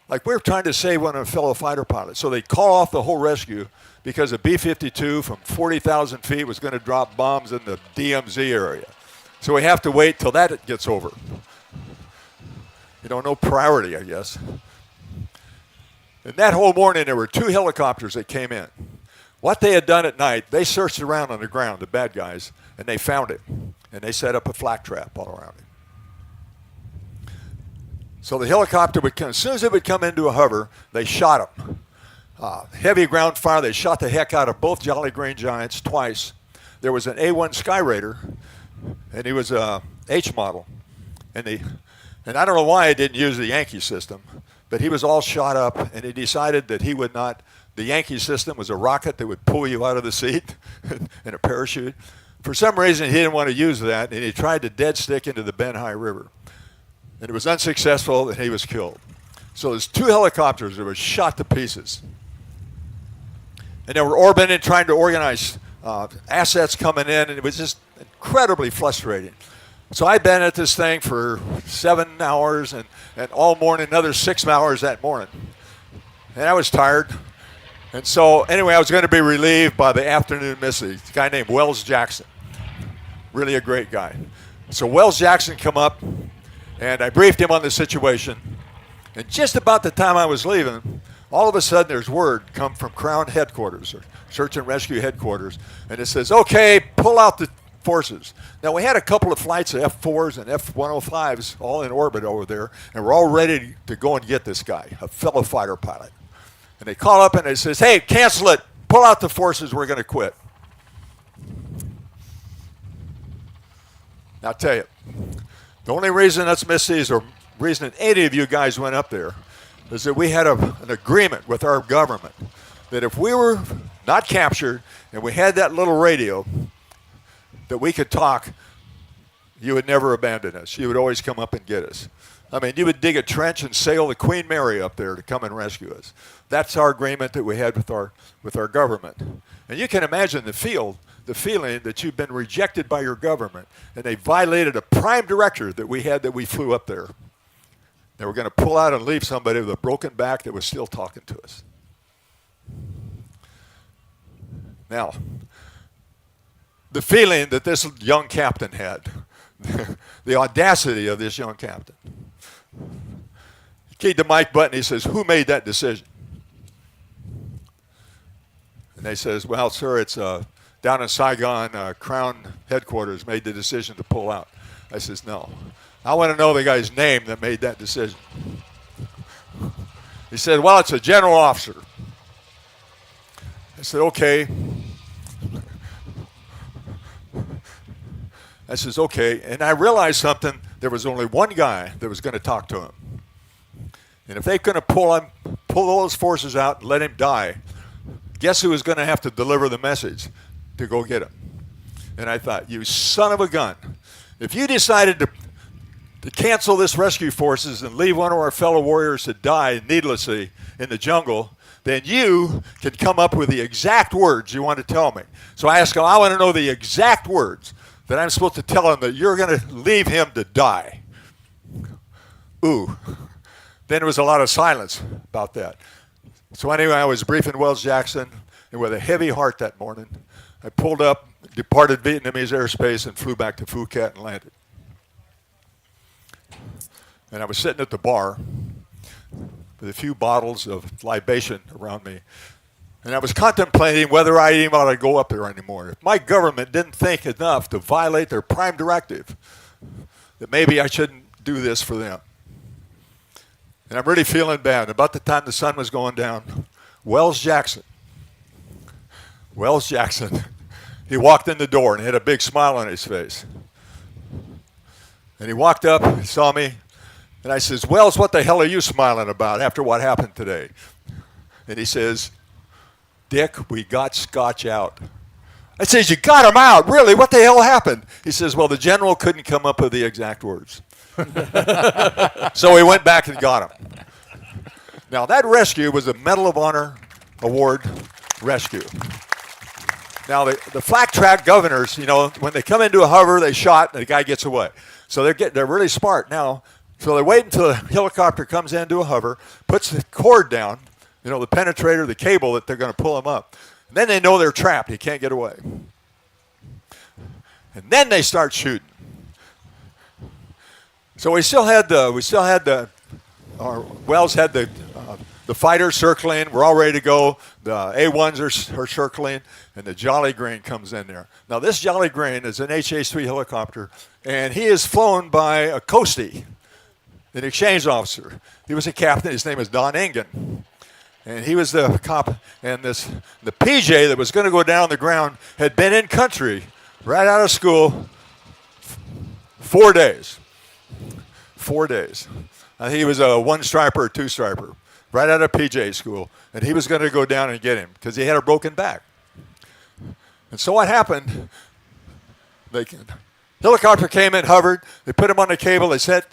S2: Like we were trying to save one of a fellow fighter pilots. So they call off the whole rescue because a B-52 from 40,000 feet was going to drop bombs in the DMZ area. So we have to wait till that gets over. You know, no priority, I guess. And that whole morning, there were 2 helicopters that came in. What they had done at night, they searched around on the ground, the bad guys, and they found it. And they set up a flak trap all around it. So the helicopter would come, as soon as it would come into a hover, they shot them. Heavy ground fire, they shot the heck out of both Jolly Green Giants twice. There was an A1 Skyraider, and he was a H model. And I don't know why I didn't use the Yankee system, but he was all shot up, and he decided that he would not. The Yankee system was a rocket that would pull you out of the seat in a parachute. For some reason, he didn't want to use that, and he tried to dead stick into the Ben High River. And it was unsuccessful, and he was killed. So there's 2 helicopters that were shot to pieces. And they were orbiting, trying to organize assets coming in, and it was just incredibly frustrating. So I'd been at this thing for 7 hours and all morning, another 6 hours that morning. And I was tired. And so anyway, I was going to be relieved by the afternoon Misty, a guy named Wells Jackson. Really a great guy. So Wells Jackson come up, and I briefed him on the situation. And just about the time I was leaving, all of a sudden there's word come from Crown Headquarters, or Search and Rescue Headquarters, and it says, okay, pull out the forces. Now, we had a couple of flights of F-4s and F-105s all in orbit over there, and we're all ready to go and get this guy, a fellow fighter pilot. And they call up and they says, hey, cancel it. Pull out the forces. We're going to quit. Now, I'll tell you, the only reason that's Misty's or reason that any of you guys went up there is that we had an agreement with our government that if we were not captured and we had that little radio that we could talk, you would never abandon us. You would always come up and get us. I mean, you would dig a trench and sail the Queen Mary up there to come and rescue us. That's our agreement that we had with our government. And you can imagine the feeling that you've been rejected by your government, and they violated a prime directive that we had that we flew up there. They were going to pull out and leave somebody with a broken back that was still talking to us. Now, the feeling that this young captain had, the audacity of this young captain. He keyed the mic button. He says, who made that decision? And they says, well, sir, it's down in Saigon, Crown Headquarters made the decision to pull out. I says, no. I want to know the guy's name that made that decision. He said, well, it's a general officer. I said, okay. I says, okay. And I realized something. There was only one guy that was going to talk to him. And if they couldn't pull those forces out and let him die, guess who was going to have to deliver the message to go get him? And I thought, you son of a gun. If you decided to cancel this rescue forces and leave one of our fellow warriors to die needlessly in the jungle, then you can come up with the exact words you want to tell me. So I asked him, I want to know the exact words that I'm supposed to tell him that you're going to leave him to die. Ooh. Then there was a lot of silence about that. So anyway, I was briefing Wells Jackson, and with a heavy heart that morning, I pulled up, departed Vietnamese airspace, and flew back to Phuket and landed. And I was sitting at the bar with a few bottles of libation around me, and I was contemplating whether I even ought to go up there anymore. If my government didn't think enough to violate their prime directive, that maybe I shouldn't do this for them. And I'm really feeling bad. About the time the sun was going down, Wells Jackson, he walked in the door and he had a big smile on his face. And he walked up, he saw me, and I says, Wells, what the hell are you smiling about after what happened today? And he says, Dick, we got Scotch out. I says, you got him out? Really? What the hell happened? He says, well, the general couldn't come up with the exact words. So we went back and got him. Now, that rescue was a Medal of Honor Award rescue. Now, the flak track governors, you know, when they come into a hover, they shot, and the guy gets away. So they're really smart now. So they wait until the helicopter comes into a hover, puts the cord down, you know, the penetrator, the cable that they're going to pull them up. And then they know they're trapped. He can't get away. And then they start shooting. So we still had Wells had the fighters circling. We're all ready to go. The A1s are circling, and the Jolly Green comes in there. Now, this Jolly Green is an HH-3 helicopter, and he is flown by a Coastie, an exchange officer. He was a captain. His name is Don Engen. And he was the cop. And the PJ that was going to go down the ground had been in country right out of school 4 days. 4 days. He was a one-striper or two-striper right out of PJ school. And he was going to go down and get him because he had a broken back. And so what happened, the helicopter came in, hovered. They put him on the cable. They set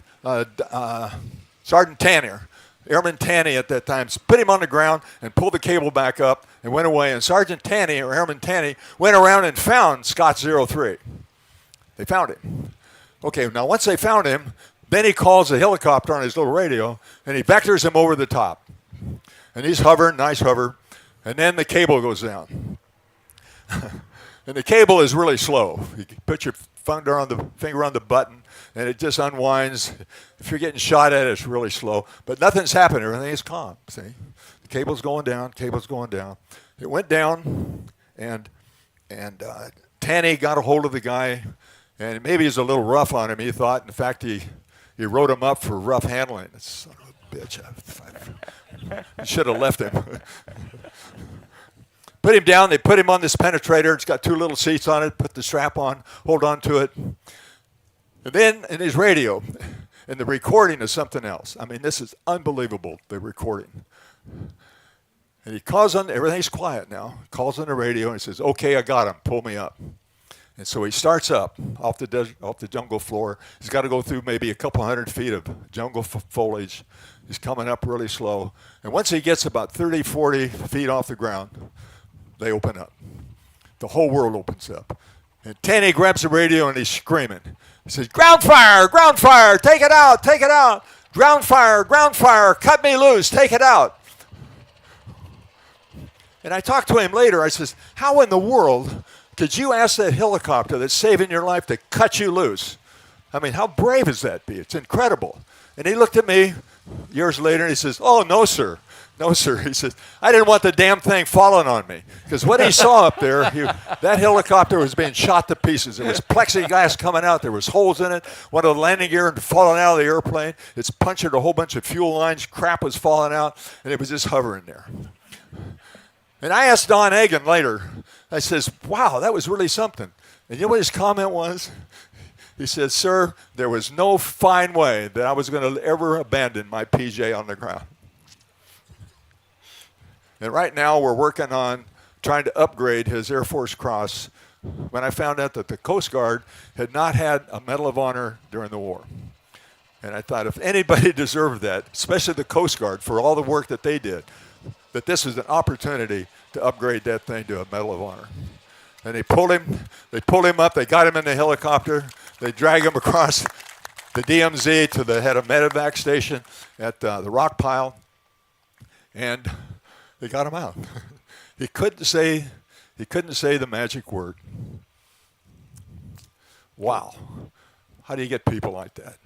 S2: Sergeant Tanner, Airman Tanny at that time, put him on the ground and pulled the cable back up and went away. And Sergeant Tanny, or Airman Tanny, went around and found Scott 03. They found him. Okay, now once they found him, then he calls the helicopter on his little radio, and he vectors him over the top. And he's hovering, nice hover, and then the cable goes down. And the cable is really slow. You put your finger on the button, and it just unwinds. If you're getting shot at, it's really slow. But nothing's happening. Everything is calm, see? The cable's going down, cable's going down. It went down, and Tanny got a hold of the guy, and maybe he's a little rough on him, he thought. In fact, he wrote him up for rough handling. Son of a bitch. I should have left him. Put him down. They put him on this penetrator. It's got two little seats on it. Put the strap on. Hold on to it. And then in his radio, and the recording is something else. I mean, this is unbelievable, the recording. And he calls on, everything's quiet now. Calls on the radio and he says, okay, I got him. Pull me up. And so he starts up off the jungle floor. He's got to go through maybe a couple hundred feet of jungle foliage. He's coming up really slow. And once he gets about 30, 40 feet off the ground, they open up. The whole world opens up. And Tanny grabs the radio and he's screaming. He says, ground fire, take it out, take it out. Ground fire, cut me loose, take it out. And I talked to him later. I says, how in the world could you ask that helicopter that's saving your life to cut you loose? I mean, how brave is that be? It's incredible. And he looked at me years later and he says, oh, no, sir. No, sir. He says, I didn't want the damn thing falling on me. Because what he saw up there, that helicopter was being shot to pieces. There was plexiglass coming out. There was holes in it. One of the landing gear had fallen out of the airplane. It's punctured a whole bunch of fuel lines. Crap was falling out. And it was just hovering there. And I asked Don Egan later, I says, wow, that was really something. And you know what his comment was? He said, sir, there was no fine way that I was going to ever abandon my PJ on the ground. And right now we're working on trying to upgrade his Air Force Cross when I found out that the Coast Guard had not had a Medal of Honor during the war. And I thought if anybody deserved that, especially the Coast Guard for all the work that they did, that this was an opportunity to upgrade that thing to a Medal of Honor. And they pulled him up, they got him in the helicopter, they dragged him across the DMZ to the head of medevac station at the rock pile, and they got him out. He couldn't say the magic word. Wow. How do you get people like that?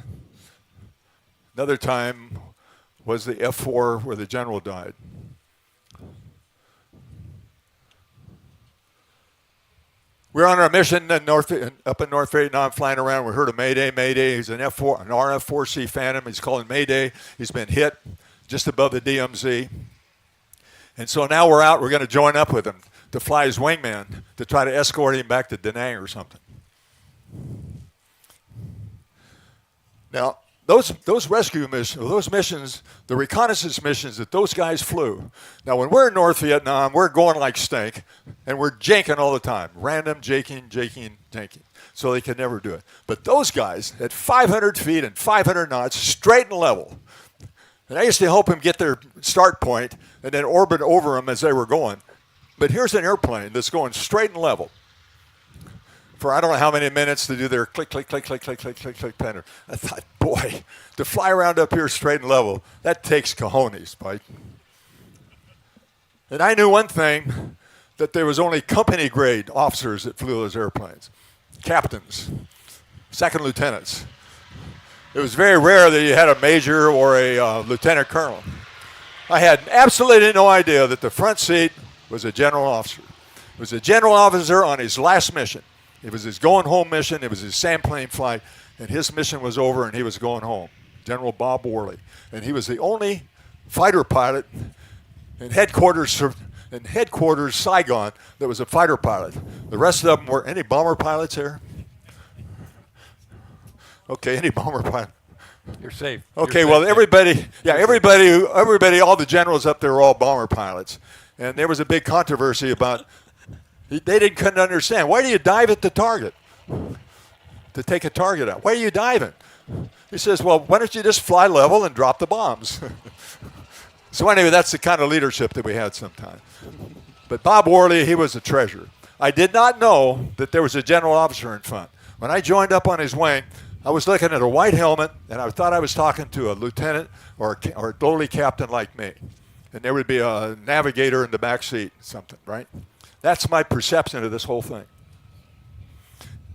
S2: Another time was the F4 where the general died. We were on our mission up in North Vietnam, flying around. We heard a Mayday, Mayday. He's an F4, an RF-4C Phantom. He's calling Mayday. He's been hit just above the DMZ. And so now we're out. We're going to join up with him to fly his wingman to try to escort him back to Da Nang or something. Now, those rescue missions, those missions, the reconnaissance missions that those guys flew. Now, when we're in North Vietnam, we're going like stink, and we're janking all the time. Random janking. So they could never do it. But those guys, at 500 feet and 500 knots, straight and level. And I used to help them get their start point and then orbit over them as they were going. But here's an airplane that's going straight and level for I don't know how many minutes to do their click, click, click, click, click, click, click, click pattern. I thought, boy, to fly around up here straight and level, that takes cojones, Mike. And I knew one thing, that there was only company grade officers that flew those airplanes. Captains, second lieutenants. It was very rare that you had a major or a lieutenant colonel. I had absolutely no idea that the front seat was a general officer. It was a general officer on his last mission. It was his going home mission. It was his sandplane flight, and his mission was over, and he was going home. General Bob Warley, and he was the only fighter pilot in headquarters Saigon that was a fighter pilot. The rest of them were any bomber pilots here? Okay, any bomber pilot.
S1: You're safe.
S2: Okay,
S1: You're
S2: well,
S1: safe.
S2: everybody, all the generals up there were all bomber pilots. And there was a big controversy about, couldn't understand. Why do you dive at the target? To take a target out. Why are you diving? He says, well, why don't you just fly level and drop the bombs? So anyway, that's the kind of leadership that we had sometimes. But Bob Warley, he was a treasure. I did not know that there was a general officer in front. When I joined up on his wing, I was looking at a white helmet, and I thought I was talking to a lieutenant or a lowly captain like me. And there would be a navigator in the back seat, something, right? That's my perception of this whole thing.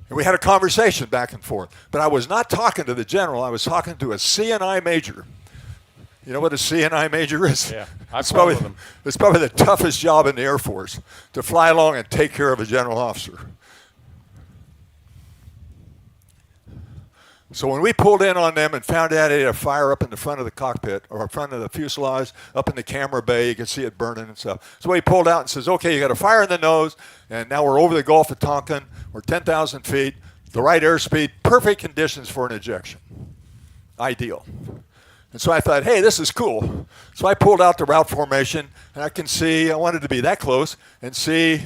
S2: And we had a conversation back and forth. But I was not talking to the general. I was talking to a CNI major. You know what a CNI major is?
S1: Yeah, I've
S2: it's probably,
S1: followed them.
S2: it's probably the toughest job in the Air Force, to fly along and take care of a general officer. So when we pulled in on them and found out they had a fire up in the front of the cockpit, or in front of the fuselage, up in the camera bay, you could see it burning and stuff. So he pulled out and says, okay, you got a fire in the nose, and now we're over the Gulf of Tonkin, we're 10,000 feet, the right airspeed, perfect conditions for an ejection. Ideal. And so I thought, hey, this is cool. So I pulled out the route formation, and I wanted to be that close and see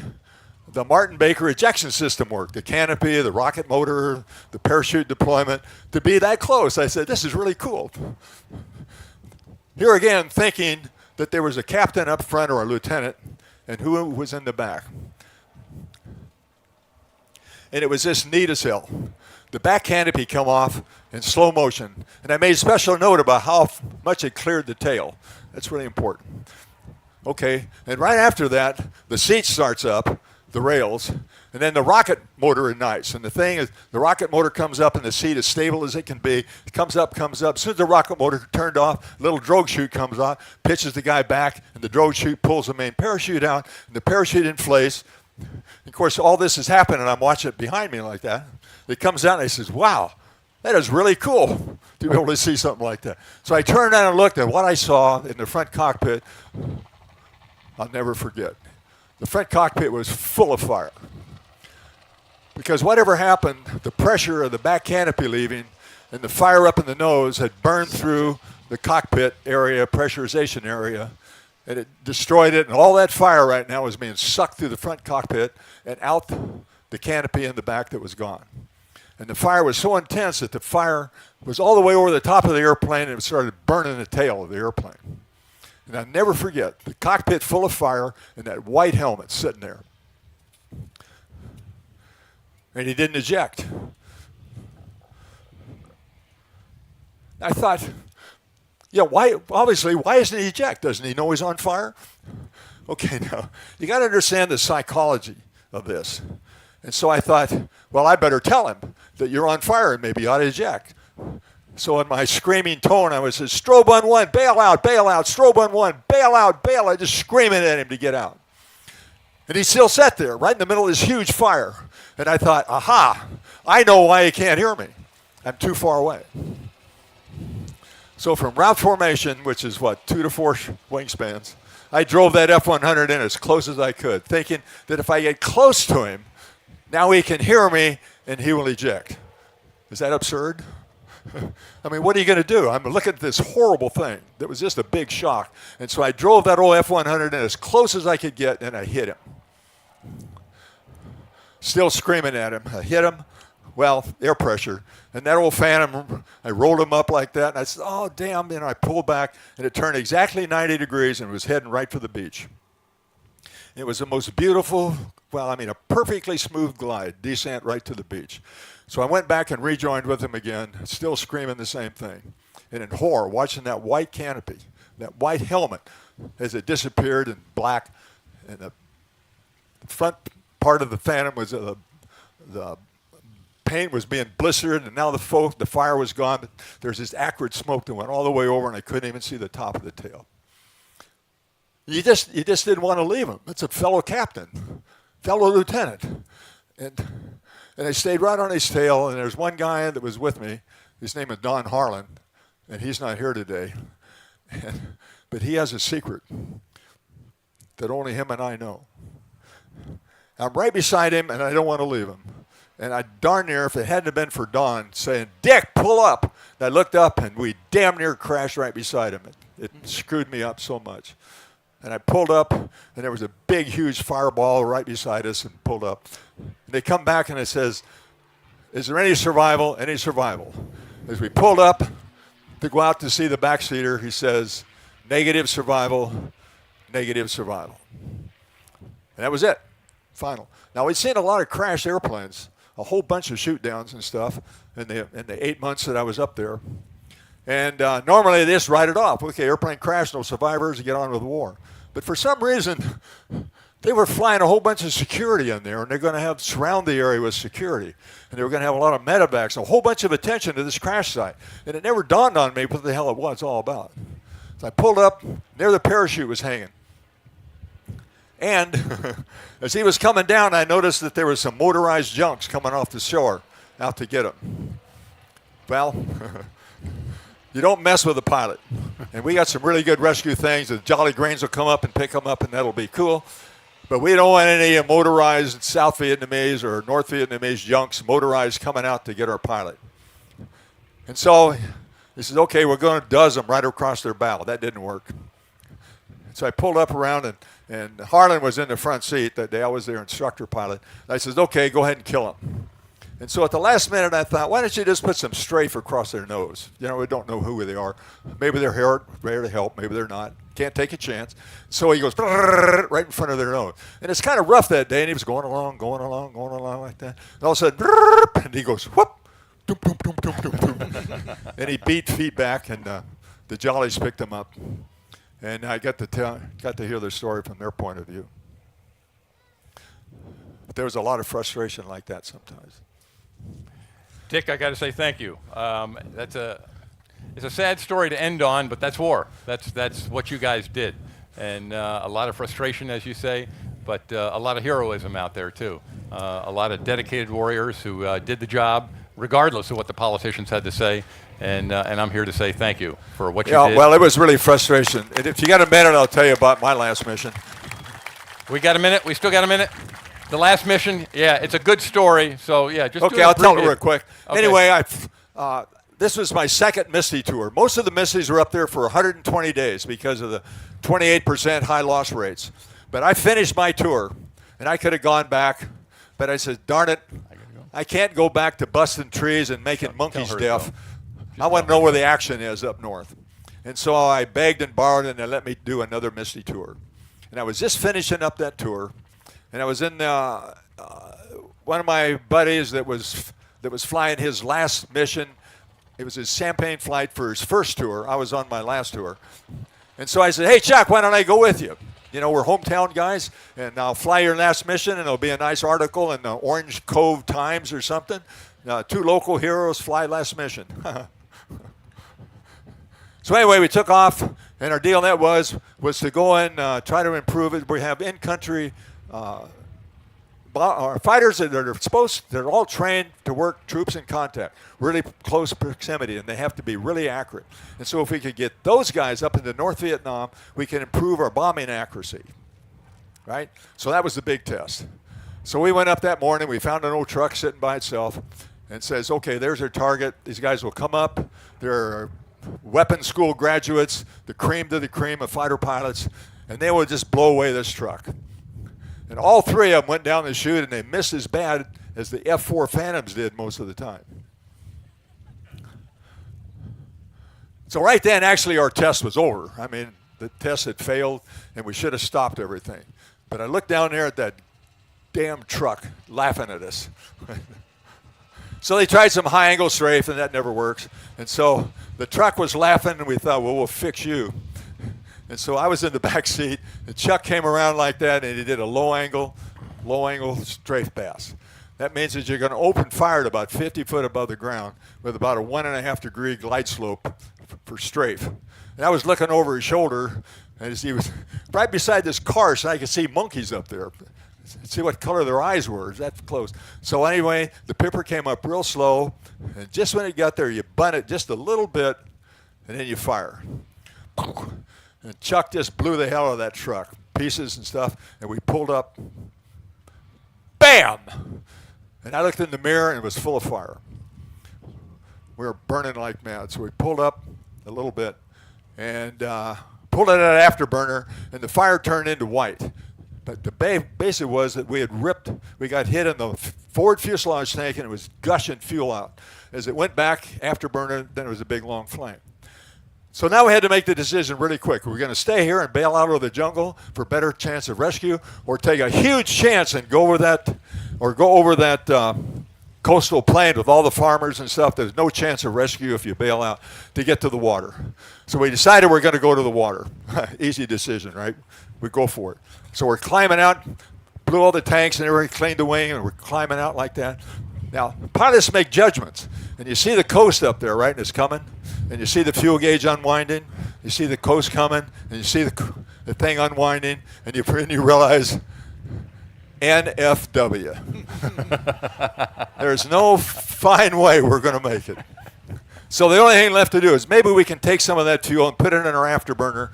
S2: the Martin Baker ejection system work, the canopy, the rocket motor, the parachute deployment. To be that close, I said, this is really cool. Here again, thinking that there was a captain up front or a lieutenant, and who was in the back. And it was just neat as hell. The back canopy come off in slow motion, and I made special note about how much it cleared the tail. That's really important. Okay, and right after that, the seat starts up, the rails, and then the rocket motor ignites. And the thing is, the rocket motor comes up, and the seat as stable as it can be. It comes up, comes up. As soon as the rocket motor turned off, a little drogue chute comes on, pitches the guy back, and the drogue chute pulls the main parachute out, and the parachute inflates. Of course, all this is happening, and I'm watching it behind me like that. It comes out, and I says, wow, that is really cool to be able to see something like that. So I turned around and looked at what I saw in the front cockpit. I'll never forget. The front cockpit was full of fire. Because whatever happened, the pressure of the back canopy leaving and the fire up in the nose had burned through the cockpit area, pressurization area, and it destroyed it. And all that fire right now was being sucked through the front cockpit and out the canopy in the back that was gone. And the fire was so intense that the fire was all the way over the top of the airplane, and it started burning the tail of the airplane. And I'll never forget, the cockpit full of fire and that white helmet sitting there. And he didn't eject. I thought, yeah, why doesn't he eject? Doesn't he know he's on fire? Okay, now, you got to understand the psychology of this. And so I thought, well, I better tell him that you're on fire and maybe you ought to eject. So in my screaming tone, I was saying, strobe on one, bail out, strobe on one, bail out, just screaming at him to get out. And he still sat there right in the middle of this huge fire. And I thought, aha, I know why he can't hear me. I'm too far away. So from route formation, which is 2 to 4 wingspans, I drove that F-100 in as close as I could, thinking that if I get close to him, now he can hear me and he will eject. Is that absurd? I mean, what are you going to do? I'm looking at this horrible thing that was just a big shock. And so I drove that old F-100 in as close as I could get, and I hit him. Still screaming at him. I hit him. Well, air pressure. And that old Phantom, I rolled him up like that, and I said, oh, damn. And I pulled back, and it turned exactly 90 degrees and was heading right for the beach. It was the most beautiful, well, I mean, a perfectly smooth glide, descent right to the beach. So I went back and rejoined with him again, still screaming the same thing. And in horror, watching that white canopy, that white helmet, as it disappeared in black, and the front part of the Phantom was the paint was being blistered, and now the fire was gone. But there's this acrid smoke that went all the way over, and I couldn't even see the top of the tail. You just didn't want to leave him. It's a fellow captain, fellow lieutenant, and I stayed right on his tail. And there's one guy that was with me. His name is Don Harlan, and he's not here today. But he has a secret that only him and I know. I'm right beside him, and I don't want to leave him. And I darn near, if it hadn't have been for Don saying, "Dick, pull up," and I looked up, and we damn near crashed right beside him. It screwed me up so much. And I pulled up, and there was a big, huge fireball right beside us, and pulled up. And they come back, and it says, "Is there any survival? Any survival?" As we pulled up to go out to see the backseater, he says, "Negative survival, negative survival." And that was it, final. Now, we'd seen a lot of crashed airplanes, a whole bunch of shoot-downs and stuff in the 8 months that I was up there. And normally they just write it off. Okay, airplane crashed, no survivors, you get on with the war. But for some reason, they were flying a whole bunch of security in there, and they're going to surround the area with security. And they were going to have a lot of medevacs, a whole bunch of attention to this crash site. And it never dawned on me what the hell it was all about. So I pulled up, there the parachute was hanging. And as he was coming down, I noticed that there was some motorized junks coming off the shore out to get him. Well, you don't mess with a pilot. And we got some really good rescue things. The Jolly Grains will come up and pick them up, and that'll be cool. But we don't want any motorized South Vietnamese or North Vietnamese junks motorized coming out to get our pilot. And so he says, "Okay, we're going to doze them right across their bow." That didn't work. So I pulled up around, and Harlan was in the front seat that day. I was their instructor pilot. And I said, "Okay, go ahead and kill him." And so at the last minute, I thought, why don't you just put some strafe across their nose? You know, we don't know who they are. Maybe they're here to help. Maybe they're not. Can't take a chance. So he goes right in front of their nose. And it's kind of rough that day, and he was going along like that. And all of a sudden, and he goes, whoop, doom, doom, doom, doom, doom, doom. And he beat feet back, and the Jollies picked him up. And I got to hear their story from their point of view. But there was a lot of frustration like that sometimes.
S1: Dick, I got to say thank you. It's a sad story to end on, but that's war. That's what you guys did, and a lot of frustration, as you say, but a lot of heroism out there too. A lot of dedicated warriors who did the job, regardless of what the politicians had to say. And I'm here to say thank you for what you did.
S2: Well, it was really frustration. And if you got a minute, I'll tell you about my last mission.
S1: We got a minute. We still got a minute. The last mission, yeah, it's a good story. So yeah, just
S2: okay. I'll tell it real quick.
S1: Okay.
S2: Anyway, this was my second Misty tour. Most of the Misties were up there for 120 days because of the 28% high loss rates. But I finished my tour, and I could have gone back, but I said, darn it, I can't go back to busting trees and making monkeys deaf. I want to know where the action is up north. And so I begged and borrowed, and they let me do another Misty tour. And I was just finishing up that tour, and I was in one of my buddies that was flying his last mission. It was his champagne flight for his first tour. I was on my last tour. And so I said, "Hey, Chuck, why don't I go with you? You know, we're hometown guys, and I'll fly your last mission, and it'll be a nice article in the Orange Cove Times or something. 2 local heroes fly last mission." So anyway, we took off, and our deal that was to go and try to improve it. We have in-country our fighters that are they're all trained to work troops in contact, really close proximity, and they have to be really accurate. And so if we could get those guys up into North Vietnam, we can improve our bombing accuracy, right? So that was the big test. So we went up that morning, we found an old truck sitting by itself, and says, okay, there's their target. These guys will come up. They're weapons school graduates, the cream to the cream of fighter pilots, and they will just blow away this truck. And all 3 of them went down the chute, and they missed as bad as the F-4 Phantoms did most of the time. So right then, actually, our test was over. I mean, the test had failed, and we should have stopped everything. But I looked down there at that damn truck laughing at us. So they tried some high-angle strafe, and that never works. And so the truck was laughing, and we thought, well, we'll fix you. And so I was in the back seat, and Chuck came around like that, and he did a low-angle strafe pass. That means that you're going to open fire at about 50 foot above the ground with about a 1.5 degree glide slope for strafe. And I was looking over his shoulder, and he was right beside this car, so I could see monkeys up there. See what color their eyes were. That close. So anyway, the pipper came up real slow, and just when it got there, you bunt it just a little bit, and then you fire. And Chuck just blew the hell out of that truck, pieces and stuff, and we pulled up. Bam! And I looked in the mirror, and it was full of fire. We were burning like mad, so we pulled up a little bit and pulled it out of afterburner, and the fire turned into white. But the basic was that we got hit in the forward fuselage tank, and it was gushing fuel out. As it went back afterburner, then it was a big long flame. So now we had to make the decision really quick. We're going to stay here and bail out of the jungle for a better chance of rescue, or take a huge chance and go over that coastal plain with all the farmers and stuff. There's no chance of rescue if you bail out to get to the water. So we decided we're going to go to the water. Easy decision, right? We go for it. So we're climbing out, blew all the tanks and everything, cleaned the wing, and we're climbing out like that. Now, pilots make judgments, and you see the coast up there, right, and it's coming, and you see the fuel gauge unwinding, you see the coast coming, and you see the thing unwinding, and you realize, NFW. There's no fine way we're going to make it. So the only thing left to do is maybe we can take some of that fuel and put it in our afterburner,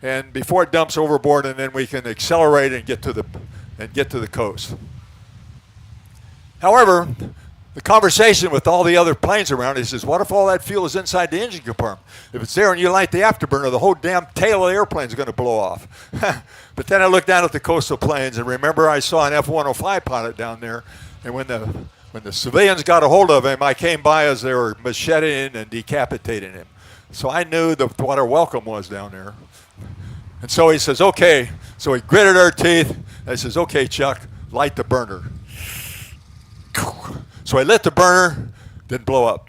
S2: and before it dumps overboard, and then we can accelerate and get to the coast. However, the conversation with all the other planes around, he says, what if all that fuel is inside the engine compartment? If it's there and you light the afterburner, the whole damn tail of the airplane is going to blow off. But then I looked down at the coastal plains, and remember I saw an F-105 pilot down there, and when the civilians got a hold of him, I came by as they were macheting and decapitating him. So I knew what our welcome was down there. And so he says, okay. So he gritted our teeth, and he says, okay, Chuck, light the burner. So I lit the burner, didn't blow up.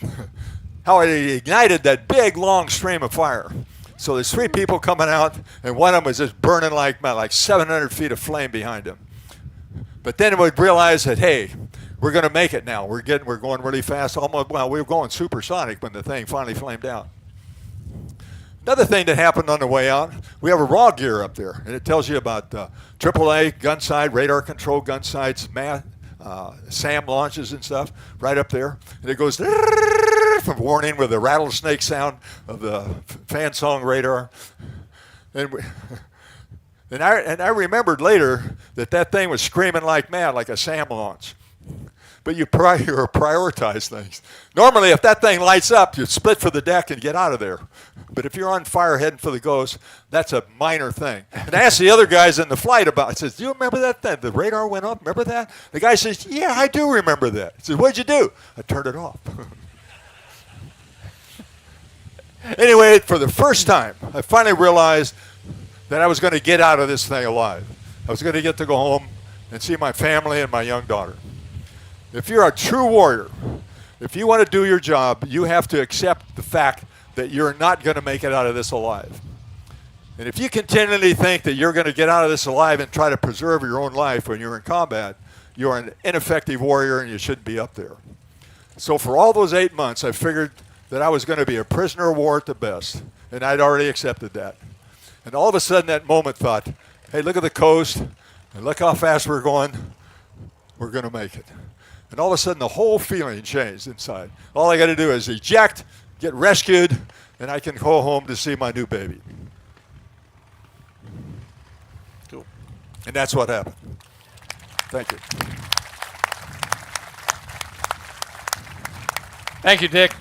S2: How I ignited that big, long stream of fire. So there's 3 people coming out, and one of them was just burning like 700 feet of flame behind him. But then we realized that, hey, we're going to make it now. We're going really fast. We were going supersonic when the thing finally flamed out. Another thing that happened on the way out, we have a raw gear up there, and it tells you about AAA gun sight, radar control gun sights, SAM launches and stuff right up there. And it goes from warning with the rattlesnake sound of the fan song radar. And I remembered later that thing was screaming like mad, like a SAM launch. But you prioritize things. Normally, if that thing lights up, you split for the deck and get out of there. But if you're on fire heading for the ghost, that's a minor thing. And I asked the other guys in the flight about it. I said, do you remember that thing? The radar went up. Remember that? The guy says, yeah, I do remember that. He says, what'd you do? I turned it off. Anyway, for the first time, I finally realized that I was going to get out of this thing alive. I was going to get to go home and see my family and my young daughter. If you're a true warrior, if you want to do your job, you have to accept the fact that you're not going to make it out of this alive. And if you continually think that you're going to get out of this alive and try to preserve your own life when you're in combat, you're an ineffective warrior and you shouldn't be up there. So for all those 8 months, I figured that I was going to be a prisoner of war at the best, and I'd already accepted that. And all of a sudden that moment thought, hey, look at the coast, and look how fast we're going. We're going to make it. And all of a sudden, the whole feeling changed inside. All I got to do is eject, get rescued, and I can go home to see my new baby.
S3: Cool.
S2: And that's what happened. Thank you.
S1: Thank you, Dick.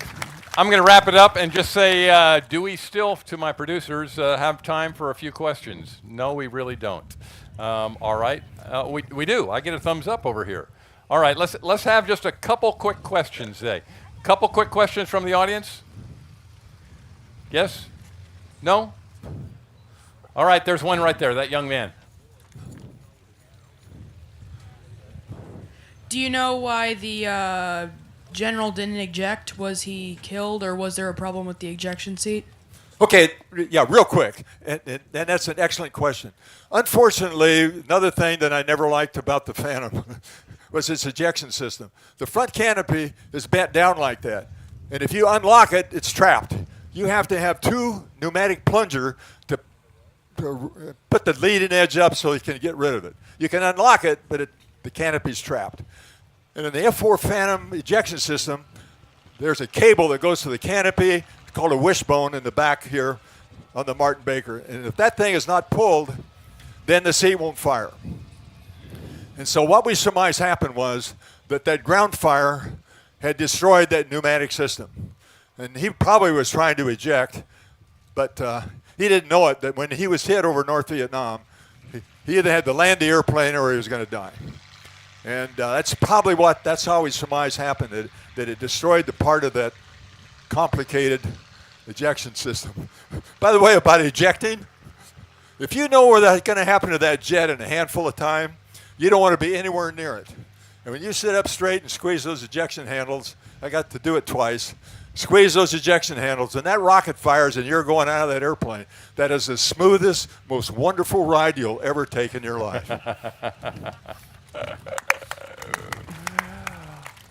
S1: I'm going to wrap it up and just say, do we still, to my producers, have time for a few questions? No, we really don't. All right. We do. I get a thumbs up over here. All right, let's have just a couple quick questions today. Couple quick questions from the audience? Yes? No? All right, there's one right there, that young man.
S4: Do you know why the general didn't eject? Was he killed, or was there a problem with the ejection seat?
S2: Okay, yeah, real quick, and that's an excellent question. Unfortunately, another thing that I never liked about the Phantom was its ejection system. The front canopy is bent down like that, and if you unlock it, it's trapped. You have to have two pneumatic plunger to put the leading edge up so you can get rid of it. You can unlock it, but the canopy's trapped. And in the F4 Phantom ejection system, there's a cable that goes to the canopy called a wishbone in the back here on the Martin Baker. And if that thing is not pulled, then the seat won't fire. And so what we surmised happened was that ground fire had destroyed that pneumatic system. And he probably was trying to eject, but he didn't know it, that when he was hit over North Vietnam, he either had to land the airplane or he was going to die. And that's how we surmise happened, that it destroyed the part of that complicated ejection system. By the way, about ejecting, if you know where that's going to happen to that jet in a handful of time, you don't want to be anywhere near it. And when you sit up straight and squeeze those ejection handles, I got to do it twice, squeeze those ejection handles, and that rocket fires and you're going out of that airplane. That is the smoothest, most wonderful ride you'll ever take in your life.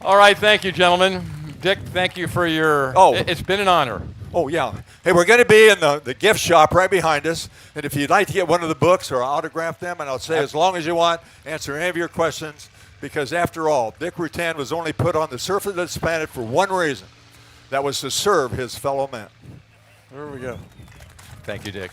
S1: All right, thank you, gentlemen. Dick, thank you for your... It's been an honor.
S2: Oh, yeah. Hey, we're going to be in the gift shop right behind us. And if you'd like to get one of the books or autograph them, and I'll say as long as you want, answer any of your questions. Because after all, Dick Routan was only put on the surface of this planet for one reason. That was to serve his fellow men.
S3: There we go.
S1: Thank you, Dick.